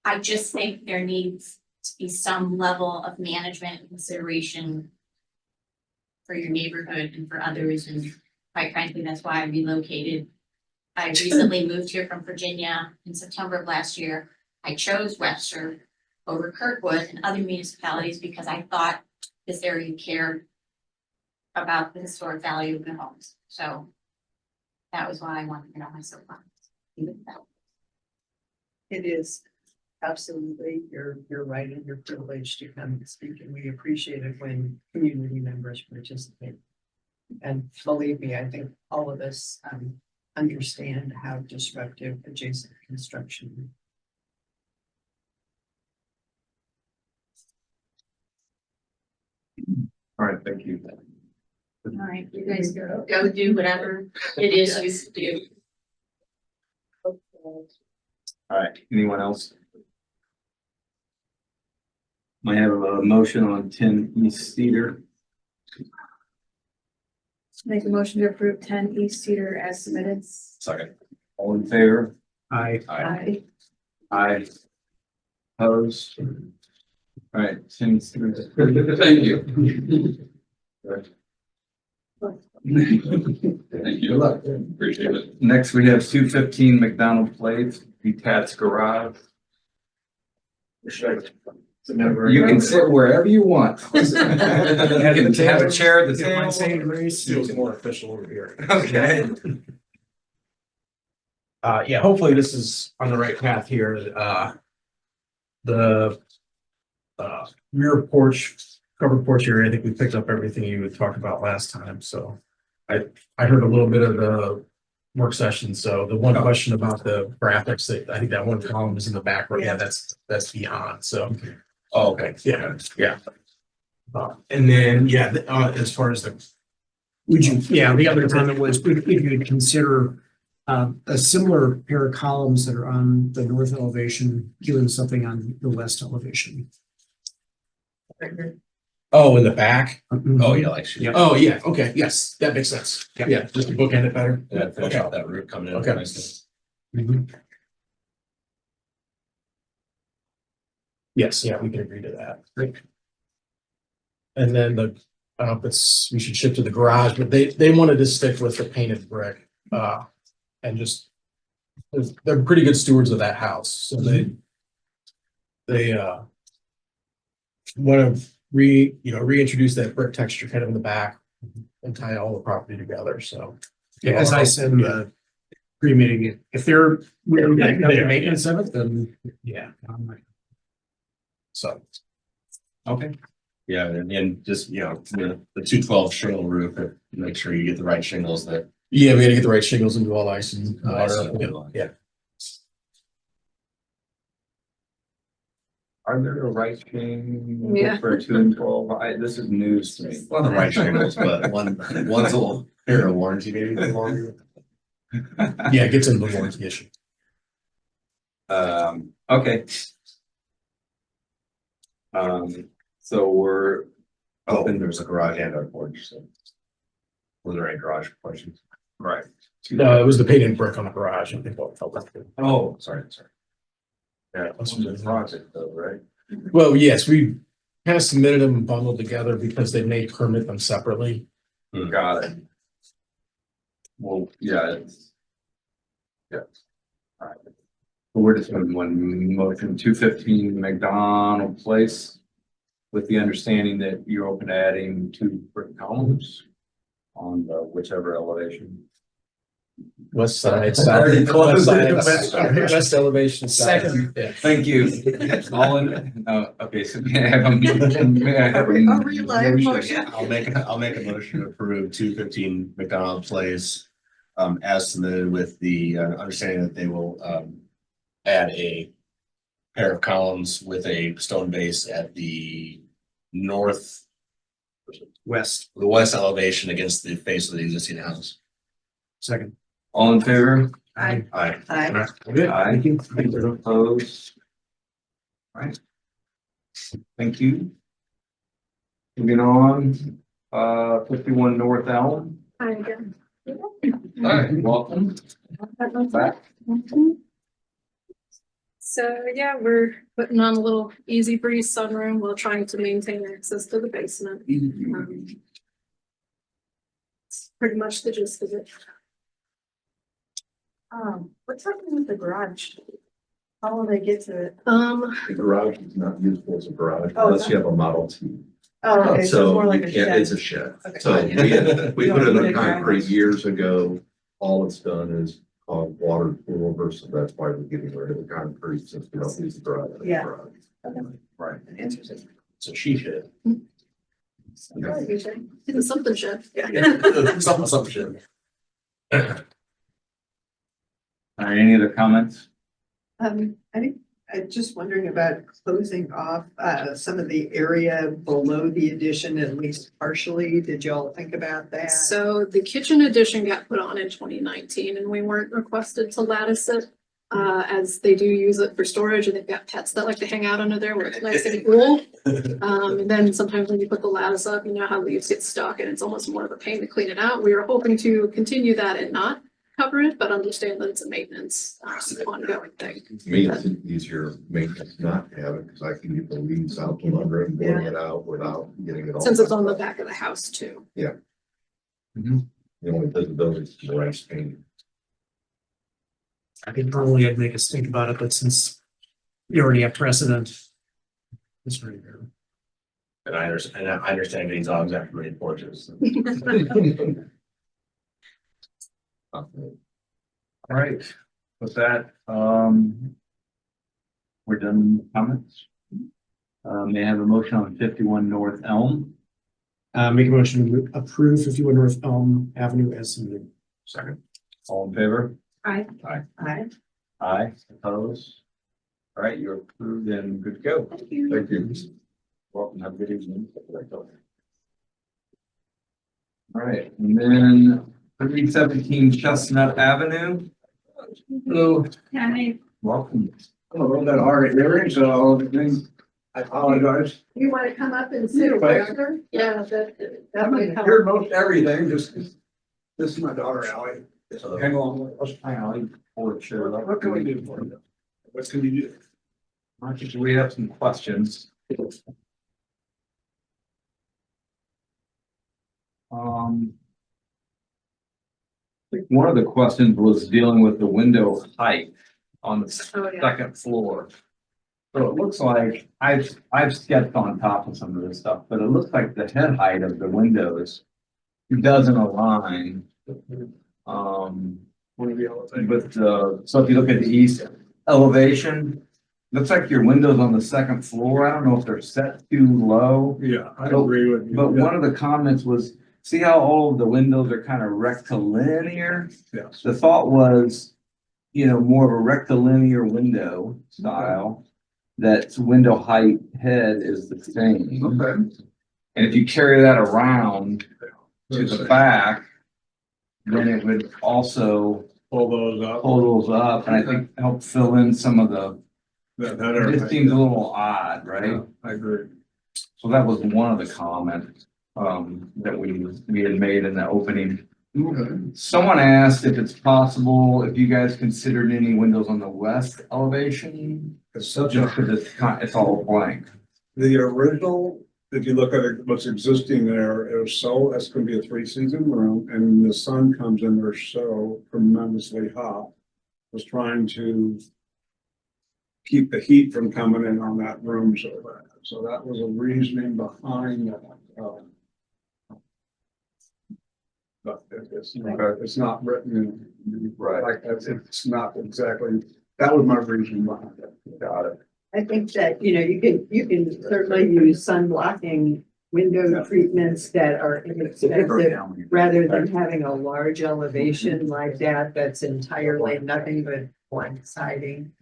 I just think there needs to be some level of management and consideration for your neighborhood and for others, and quite frankly, that's why I relocated. I recently moved here from Virginia in September of last year. I chose Webster over Kirkwood and other municipalities because I thought this area cared about the historic value of the homes. So that was why I wanted to know my soapbox. It is absolutely, you're right, and you're privileged to come and speak, and we appreciate it when community members participate. And believe me, I think all of us understand how disruptive adjacent construction. All right, thank you. All right, you guys go do whatever it is you do. All right, anyone else? Might have a motion on 10 East Cedar. Make a motion to approve 10 East Cedar as submitted. Second. All in favor? I, Aye. Aye. Opposed? All right, 10 Cedar. Thank you. Thank you. Appreciate it. Next, we have 215 McDonald Place, detached garage. You can sit wherever you want. You can have a chair at the table. Feels more official over here. Okay. Yeah, hopefully this is on the right path here. The rear porch, covered porch area, I think we picked up everything you had talked about last time, so. I heard a little bit of the work session, so the one question about the graphics, that I think that one column is in the background, yeah, that's beyond, so. Oh, okay. Yeah. And then, yeah, as far as the. The other comment was, if you would consider a similar pair of columns that are on the north elevation, doing something on the west elevation. Oh, in the back? Oh, yeah, like. Yeah. Oh, yeah, okay, yes, that makes sense. Yeah, just to bookend it better. Yeah, finish out that roof coming in. Okay. nicely. Yes, yeah, we can agree to that. Great. And then I don't know if it's, we should shift to the garage, but they wanted to stick with the painted brick, and just, they're pretty good stewards of that house, so they want to reintroduce that brick texture kind of in the back and tie all the property together, so. Yeah, as I said, pre-meeting, if they're willing to make the maintenance of it, then, yeah. So. Okay. Yeah, and just, the 212 shingle roof, make sure you get the right shingles that. Yeah, we gotta get the right shingles and do all ice and water. Yeah. Are there a right thing Yeah. for 2 and 12? This is news to me. Well, the right shingles, but one's a little here, a warranty maybe for longer. Yeah, it gets into the warranty issue. Okay. So we're, Oh, and there's a garage and a porch, so. Were there any garage questions? right. No, it was the painted brick on the garage. I think what felt like it. Oh, Sorry. yeah, this was a project though, right? Well, yes, we kind of submitted them and bundled together because they may permit them separately. Got it. Well, yeah, yeah. All right. We're just going one motion, 215 McDonald Place, with the understanding that you're open to adding 2 brick columns on the whichever elevation. West side, Already closed it. west elevation. Side. Second. Yeah. Thank you. All in, okay, so may I have a motion? I'll make a motion to approve 215 McDonald Place as submitted with the understanding that they will add a pair of columns with a stone base at the West. the west elevation against the face of the existing house. Second. All in favor? Aye. Aye. Aye. Opposed? All right. Thank you. Moving on, 51 North Elm. Hi again. All right, welcome back. So yeah, we're putting on a little easy breeze sunroom while trying to maintain access to the basement. It's pretty much the gist of it. What's happening with the garage? How will they get to it? The garage is not useful as a garage Oh, unless you have a Model T. Oh, okay, so it's So more like you a can't, shed. it's a shed. Okay. So we You put don't in need the a concrete driveway. years ago. All it's done is called water pullover, so that's why we're getting rid of the concrete since we don't use the garage. Yeah. Right. Interesting. So she shed. It's something shed. Some shed. All right, any other comments? I think, I'm just wondering about closing off, some of the area below the addition, at least partially. Did y'all think about that? So the kitchen addition got put on in 2019 and we weren't requested to lattice it. As they do use it for storage and they've got pets that like to hang out under there where it's nice and cool. And then sometimes when you put the lattice up, you know how leaves get stuck and it's almost more of a pain to clean it out. We were hoping to continue that and not cover it, but understand that it's a maintenance, ongoing thing. To me, it's easier maintenance not to have it, because I can get the leaves out from under it and blowing it out without getting it all. Since it's on the back of the house too. The only visibility is the rice paint. I think normally I'd make us think about it, but since you already have precedent. It's right there. And I understand getting dogs after rain porches. All right, with that, we're done with comments. May I have a motion on 51 North Elm? Make a motion to approve 51 North Elm Avenue as submitted. Second. All in favor? Aye. Aye. Aye. Aye, opposed? All right, you're approved and good to go. Thank you. Thank you. Welcome, have a good evening. All right, and then 317 Chestnut Avenue. Hello. Hi. Welcome. Oh, that hard hearing, so I apologize. You wanna come up and sit wherever? Yeah, That might help. Heard most everything, just, this is my daughter Ally. Hang on. What can we do for you? What can you do? Do we have some questions? I think one of the questions was dealing with the window height on the Oh, yeah. second floor. So it looks like I've sketched on top of some of this stuff, but it looks like the head height of the windows doesn't align. But so if you look at the east elevation, looks like your windows on the second floor. I don't know if they're set too low. Yeah, I agree with you. But one of the comments was, see how all of the windows are kind of rectilinear? Yes. The thought was, more of a rectilinear window style, that window height head is the same. Okay. And if you carry that around to the back, then it would also Pull those up. pull those up and I think help fill in some of the, That it seems a little odd, right? I agree. So that was one of the comments, that we had made in the opening. Someone asked if it's possible, if you guys considered any windows on the west elevation, It's such just a, because it's all blank. the original, if you look at it, what's existing there, it's gonna be a 3-season room, and the sun comes in there so tremendously hot. Was trying to keep the heat from coming in on that room so that was a reasoning behind that. But it's not written in. Right. Like, it's not exactly, that was my reason behind it. Got it. I think that, you can certainly use sun blocking window treatments that are inexpensive, rather than having a large elevation like that, that's entirely nothing but one siding.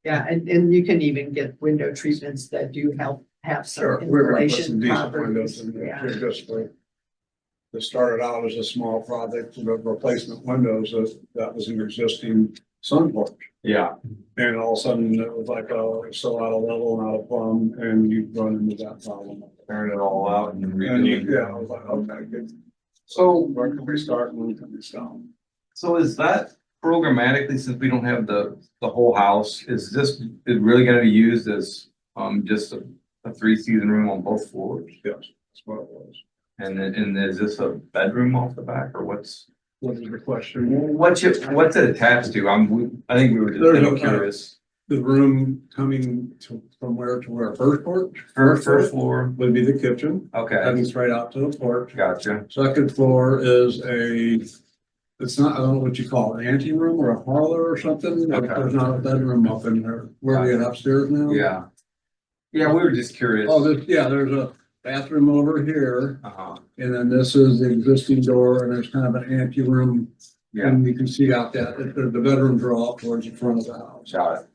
Yeah, and you can even get window treatments that do help have some Sure, we're gonna put some insulation decent windows properties. in there, Yeah. just for. It started out as a small project, the replacement windows, that was an existing sun porch. Yeah. And all of a sudden, it was like, oh, it's so out of level and out of plumb, and you run into that problem. Turn it all out and And redo. yeah, I was like, okay, good. So, Where can we start and when can we stop? so is that programmatically, since we don't have the whole house, is this really gonna be used as, just a three-season room on both floors? Yes, that's what it was. And is this a bedroom off the back, or what's? What is the question? What's it attached to? I think we were just There's kinda a- curious. The room coming from where to where? First porch? First floor, Would be the kitchen, okay, heading straight out to the porch. gotcha, Second floor is it's not, I don't know what you call it, ante room or a parlor or something. Okay. There's not a bedroom up in there. Where we at upstairs now? yeah. Yeah, we were just curious. Oh, there's a bathroom over here, Uh-huh, and then this is the existing door, and there's kind of an ante room. yeah, And you can see out that, the bedrooms are all towards the front of the house, got it,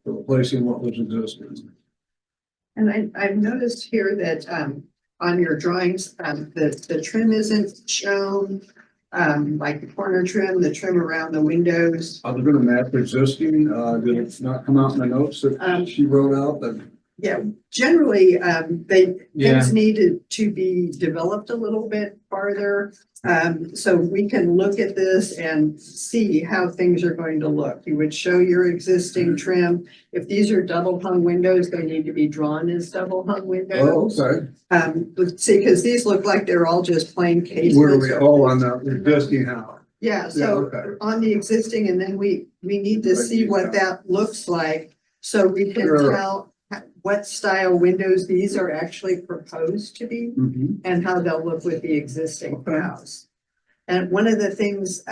replacing what was existing. And I've noticed here that, on your drawings, the trim isn't shown. Like the corner trim, the trim around the windows. They're gonna match existing, did it not come out in the notes that she wrote out that? Yeah, generally, things needed to be developed a little bit farther. So we can look at this and see how things are going to look. You would show your existing trim. If these are double hung windows, they need to be drawn as double hung Oh, windows. okay. Let's see, because these look like they're all just plain Where are casements. we, on the existing house? Yeah, so okay. on the existing, and then we need to see what that looks like. So we can Sure. tell what style windows these are actually proposed to be Mhm. and how they'll look with the existing Okay. house. And one of the things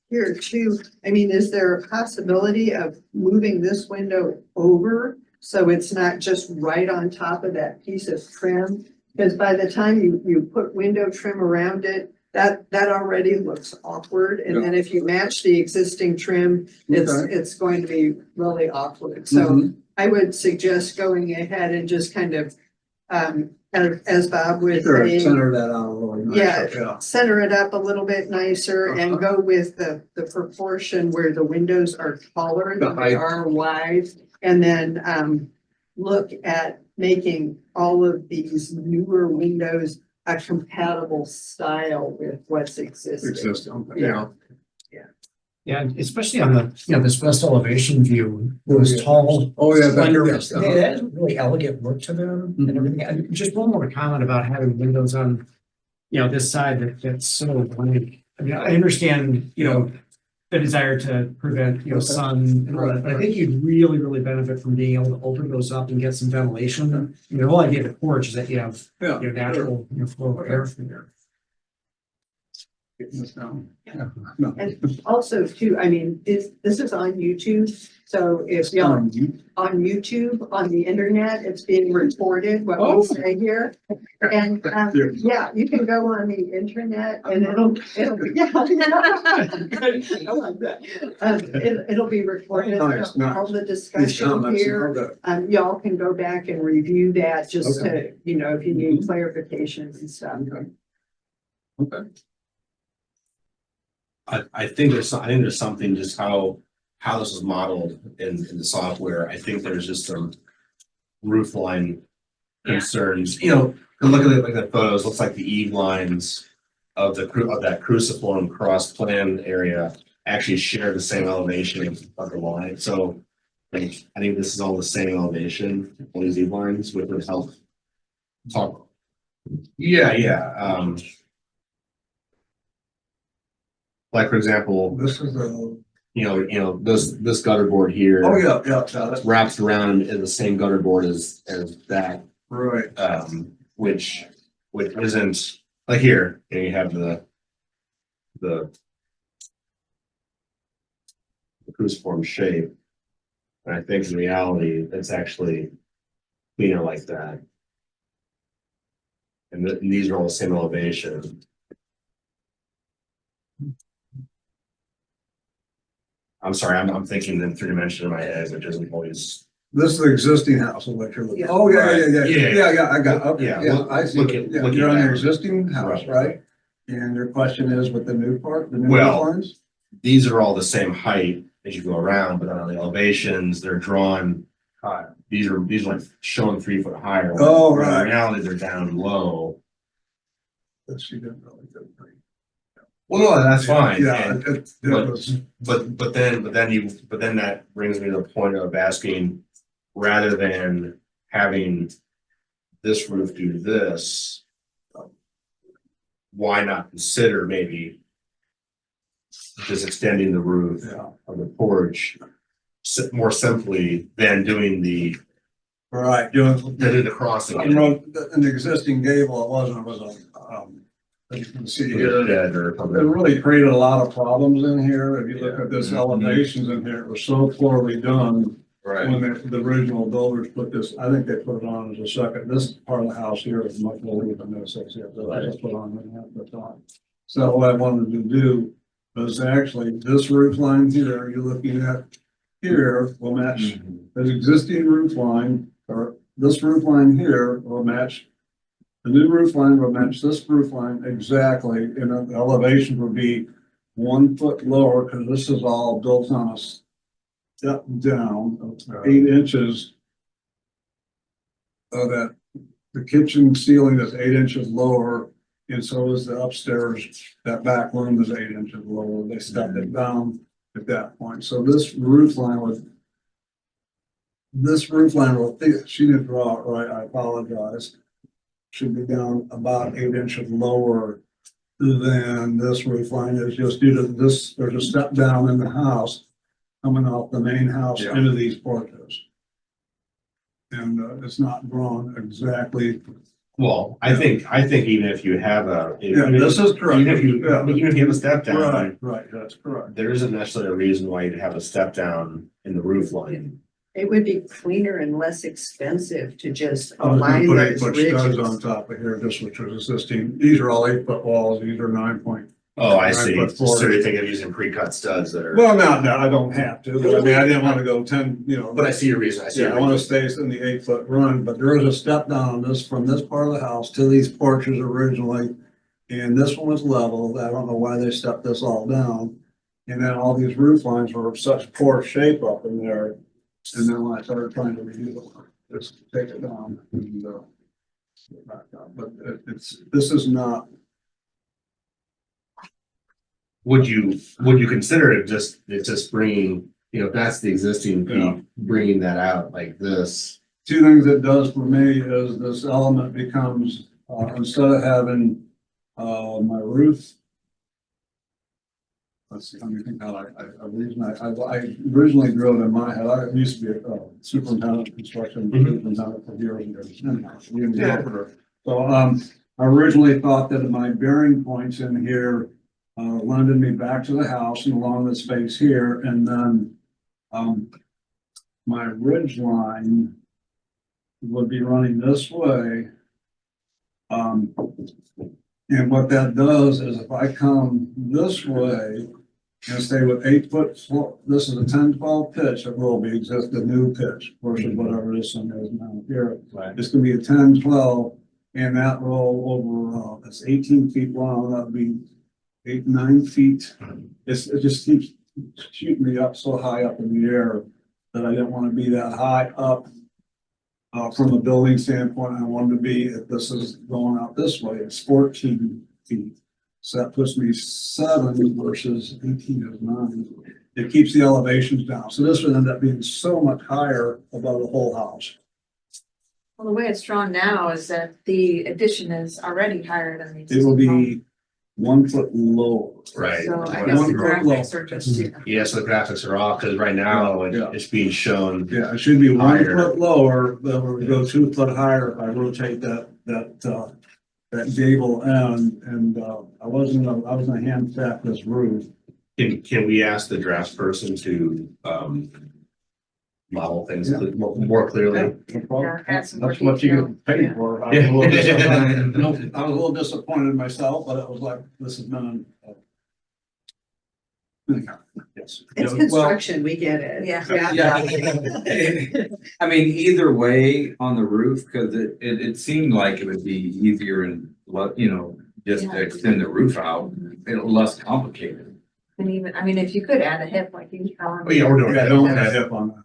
here too, I mean, is there a possibility of moving this window over? So it's not just right on top of that piece of trim? Because by the time you put window trim around it, that already looks awkward. And then if you match the existing trim, Okay. it's going to be really awkward. So Mhm. I would suggest going ahead and just kind of, as Bob was Sure, saying, center that out a little nicer, yeah, center it up a little bit nicer and go with the proportion where the windows are taller The than they height. are wide. And then, look at making all of these newer windows a compatible style with what's existing. Existing, Yeah. Yeah, especially on the, this west elevation view, those tall. Oh, yeah, that- slender- yes, uh-huh. They had a really elegant look to them and everything. And just one more comment about having windows on, this side that's so blank. I mean, I understand, the desire to prevent, sun and all that, but I think you'd really, really benefit from being able to open those up and get some ventilation. I mean, the whole idea of the porch is that you have, Yeah. natural, flow of air from there. Getting this down. Yeah. No. And also too, I mean, this is on YouTube, so if y'all on YouTube, on the internet, it's being recorded, what we say here. And, yeah, you can go on the internet and yeah. I like that. It'll be recorded, Nice, nice. all the These discussion comments, here. okay. Y'all can go back and review that just to, Okay. if you need clarifications and stuff. Okay. I think there's something just how this is modeled in the software. I think there's just some roof line concerns, look at it like the photos, looks like the eave lines of that cruciform cross plan area actually share the same elevation of the line. So I think this is all the same elevation, all these eave lines, which would help talk. Yeah. Like, for example, This is a, this gutter board here. oh, yeah, that's Wraps around in the same gutter board as that, right. which isn't, like here, you have the cruciform shape. And I think in reality, it's actually cleaner like that. And these are all the same elevation. I'm sorry, I'm thinking in 3 dimension in my head, which isn't always. This is the existing house of what you're looking. Yeah. Oh, yeah, Right. I got, okay, Yeah, yeah, look- I see. look at- Yeah, look you're at on that. your existing house, right? And your question is with the new part, the new Well, ones? These are all the same height as you go around, but on the elevations, they're drawn. These are like shown 3 foot higher. Oh, where in right. reality, they're down low. That she didn't really do. Well, no, that's fine. Yeah, and- it but- was, but then that brings me to the point of asking, rather than having this roof do this, why not consider maybe just extending the roof yeah, of the porch more simply than doing the right, doing, crossing. in the existing gable, it was as you can see here. Shed or It something. really created a lot of problems in here. If you look at this Mhm. elevations in here, it was so poorly done. Right. When the original builders put this, I think they put it on as a second, this part of the house here is much lower than this, it's here, so I just put on the top. So what I wanted to do was actually, this roof line here, you're looking at here will match this existing roof line, or this roof line here will match. The new roof line will match this roof line exactly, and the elevation will be 1 foot lower, because this is all built on a step down of 8 inches. So that the kitchen ceiling is 8 inches lower, and so is the upstairs, that back room is 8 inches lower. They stepped it down at that point. So this roof line was. This roof line will, she didn't draw it right, I apologize. Should be down about 8 inches lower than this roof line is, just due to this, there's a step down in the house. Coming off the main house Yeah. into these porches. And it's not drawn exactly. Well, I think even if you have a. Yeah, this is correct. Even if Yeah. you have a step down, Right, that's correct. there isn't necessarily a reason why you'd have a step down in the roof line. It would be cleaner and less expensive to just I was gonna align put those 8-foot studs on ridges. top of here, this which was existing. These are all 8-foot walls, these are 9 point. Oh, I see. 9'4". So you're thinking of using pre-cut studs that are. Well, no, I don't have to, but I mean, I didn't want to go 10, you know. But I see your reason. I see. Yeah, your I want to reason. stay in the 8-foot run, but there is a step down on this, from this part of the house to these porches originally. And this one was level. I don't know why they stepped this all down. And then all these roof lines were of such poor shape up in there. And then when I started trying to redo them, just take it down and, get back up. But this is not, Would you consider it's just bringing, if that's the existing Yeah. peak, bringing that out like this? two things it does for me is this element becomes, instead of having, my roof. Let's see, let me think how I originally drilled in my head, I used to be a superintendent of construction, superintendent for years and years. Anyhow, you can go for it. So, I originally thought that my bearing points in here, lended me back to the house and along this space here, and then, my ridge line would be running this way. And what that does is if I come this way and stay with 8-foot floor, this is a 10-12 pitch, it will be the new pitch versus whatever this one is now here. Right. It's gonna be a 10-12, and that roll over, it's 18 feet long, that'd be 8-9 feet. It just keeps shooting me up so high up in the air that I didn't want to be that high up. From a building standpoint, I wanted to be, if this is going out this way, it's 14 feet. So that puts me 7 versus 18 is 9. It keeps the elevations down. So this would end up being so much higher above the whole house. Well, the way it's drawn now is that the addition is already higher than the. It will existing home. be 1 foot lower. Right. So I One guess the foot graphics low. are just, Yeah, so the graphics are off because right now Yeah. it's being shown. Yeah, it should be 1 Higher. foot lower, but we go 2 foot higher if I rotate that gable end, and I was gonna hand tap this roof. Can we ask the drafts person to model things more clearly? add some more That's what you get paid for. I was a little disappointed. I was a little disappointed myself, but it was like, this has been. Yes. It's Well- construction, we get it. Yeah. I mean, either way on the roof, because it seemed like it would be easier and, just to extend the roof out, less complicated. and even, I mean, if you could add a hip like you. Oh, yeah, we're doing Yeah, that. don't have hip on that.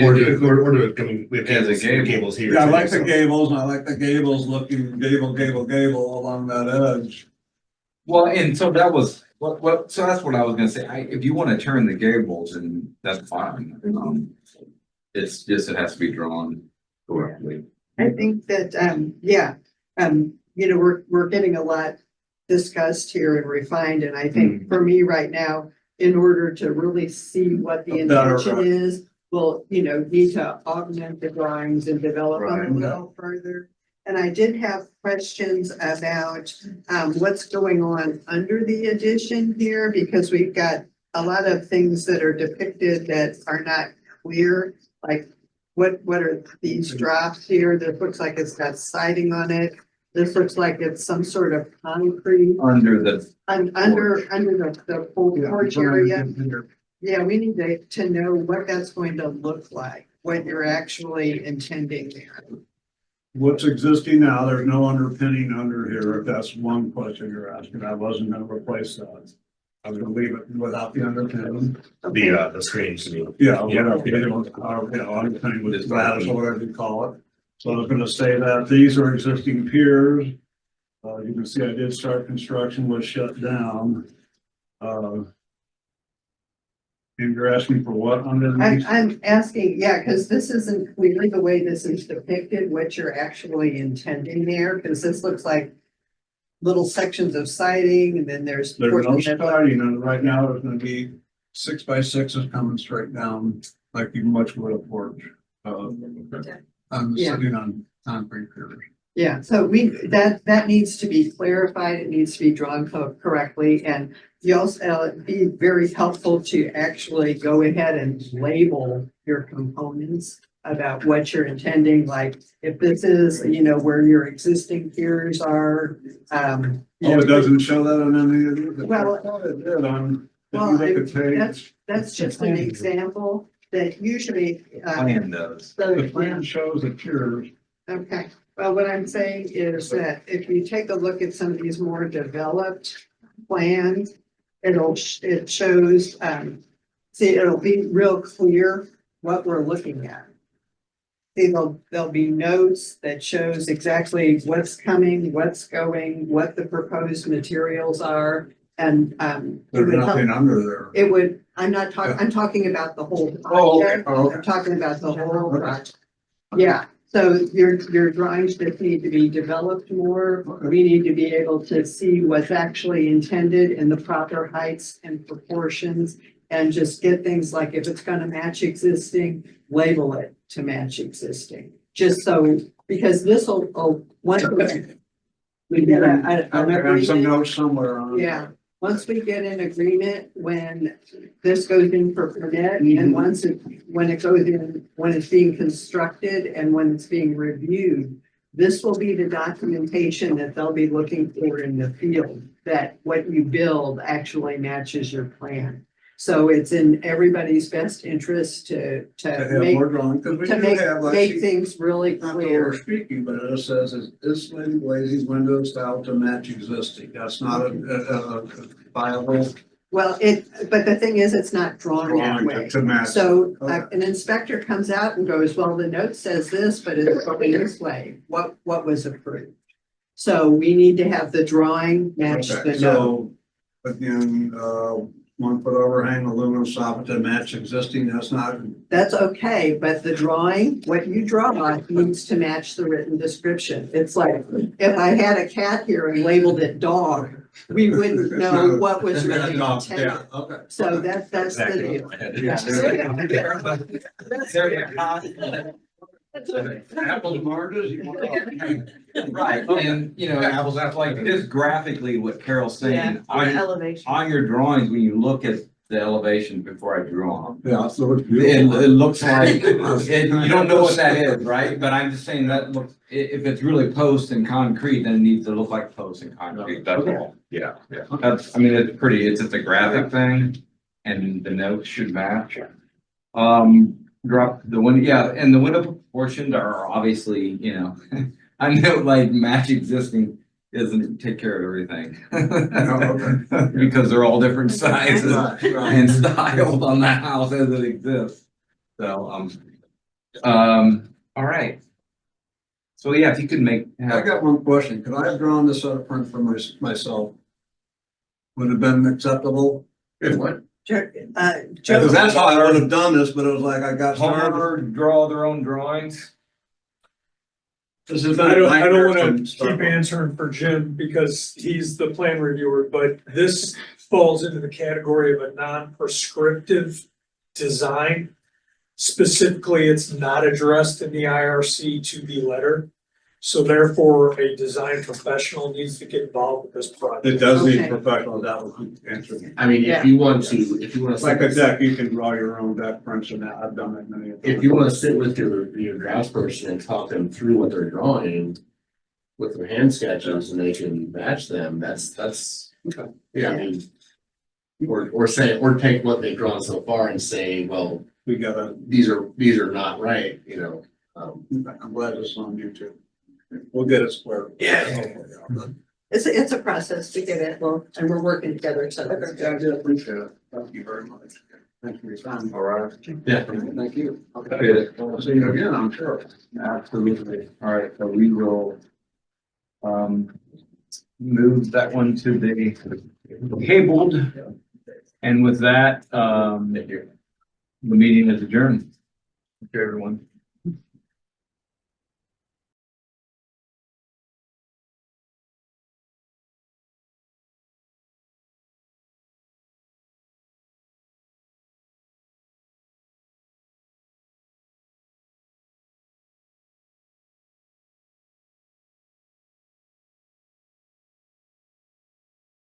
Or do it, I mean, we have Yeah, the gables, gable. gables here. Yeah, I too, like the so- gables, and I like the gables looking gable along that edge. Well, and so that was So that's what I was gonna say. If you wanna turn the gables, and that's fine. It's just, it has to be drawn correctly. I think that, we're getting a lot discussed here and refined, and I think for me right now, in order to really see what the intention is, we'll, need to augment the drawings and develop them a little further. And I did have questions about, what's going on under the addition here, because we've got a lot of things that are depicted that are not clear, like what are these drops here? This looks like it's got siding on it. This looks like it's some sort of concrete Under the, under the full porch area. Yeah, we need to know what that's going to look like, what you're actually intending there. What's existing now, there's no underpinning under here, if that's one question you're asking. I wasn't gonna replace that. I was gonna leave it without the underpinning. The screens to me. Yeah, whatever, underpinning with lattice or whatever you call it. So I was gonna say that these are existing piers. You can see I did start construction, was shut down. And you're asking for what underneath? I'm asking, yeah, because this isn't clearly the way this is depicted, what you're actually intending there, because this looks like little sections of siding, and then there's. There's no portions that- siding, and right now there's gonna be 6x6s coming straight down, like you much would a porch. I'm Yeah. sitting on concrete piers. Yeah, so that needs to be clarified, it needs to be drawn correctly, and you also, it'd be very helpful to actually go ahead and label your components about what you're intending, like if this is, where your existing piers are. Oh, it doesn't show that on any of these? Well- I thought it did on, if Well, you look at page, That's just an example that usually, plan does. the plan shows the piers. okay, well, what I'm saying is that if you take a look at some of these more developed plans, it shows, it'll be real clear what we're looking at. See, there'll be notes that shows exactly what's coming, what's going, what the proposed materials are, and, There's nothing under there. it would, I'm talking about the whole Oh, okay. project. Oh, okay. I'm talking about the whole Okay. project. Yeah, so your drawings just need to be developed more. We need to be able to see what's actually intended in the proper heights and proportions. And just get things like if it's gonna match existing, label it to match existing. Just so, because this'll, once we get an I've got some agreement. notes somewhere on. Yeah, once we get an agreement, when this goes in for permit Mhm. and when it goes in, when it's being constructed and when it's being reviewed, this will be the documentation that they'll be looking for in the field, that what you build actually matches your plan. So it's in everybody's best interest to have make, more drawing, because we to do make, have like. make things really Not that clear. we're speaking, but it says is insulating glazing window style to match existing. That's not a viable Well, but the thing is, it's not drawn that drawing way. to match. So Okay. an inspector comes out and goes, well, the note says this, but it's going this way. What was approved? So we need to have the drawing match Okay, the note. so again, 1 foot overhang aluminum soffit to match existing, that's not, That's okay, but the drawing, what you draw on needs to match the written description. It's like, if I had a cat here and labeled it dog, we wouldn't know what was really intended. yeah, okay. So that's the deal. Apples and oranges, you want. Right, and apples, like just graphically what Carol's saying, on your drawings, when you look at the elevation before I drew them. Yeah, so it's It, beautiful. it looks like, you don't know what that is, right? But I'm just saying that looks, if it's really post and concrete, then it needs to look like post and concrete, that's all. Yeah, yeah. That's, I mean, it's pretty, it's just a graphic thing, and the notes should match. Drop the window, yeah, and the window proportions are obviously, I know like match existing doesn't take care of everything. Because they're all different sizes and styles on the house as it exists. So, all right. So yeah, if you could I got one question. Could I have drawn this up front for myself? would have been acceptable. What? Because that's how I would have done this, but it was like I got. Homeowner draw their own drawings. This is. I don't nightmare wanna from keep start. answering for Jim because he's the plan reviewer, but this falls into the category of a non-prescriptive design. Specifically, it's not addressed in the IRC 2B letter. So therefore, a design professional needs to get involved with this project. It does need Okay. professional, that was the answer. I mean, Yeah. if you want to, if you want It's to. like a deck, you can draw your own deck prints and that, I've done that many. a time. If you wanna sit with your draftsperson and talk them through what they're drawing with their hand sketches and they can match them, that's, yeah, I mean. Or say, or take what they've drawn so far and say, well, We gotta, these are not right, you know. I'm glad it's on YouTube. We'll get it squared. Yeah. It's a process to get it, well, and we're working together, so. Yeah, I did appreciate it. Thank you very much. Thank you for your time. All right. Yeah. Thank you. Okay. We'll see you again, I'm sure. Absolutely. All right, so we will move that one to the tabled. And with that, the meeting is adjourned. Okay, everyone.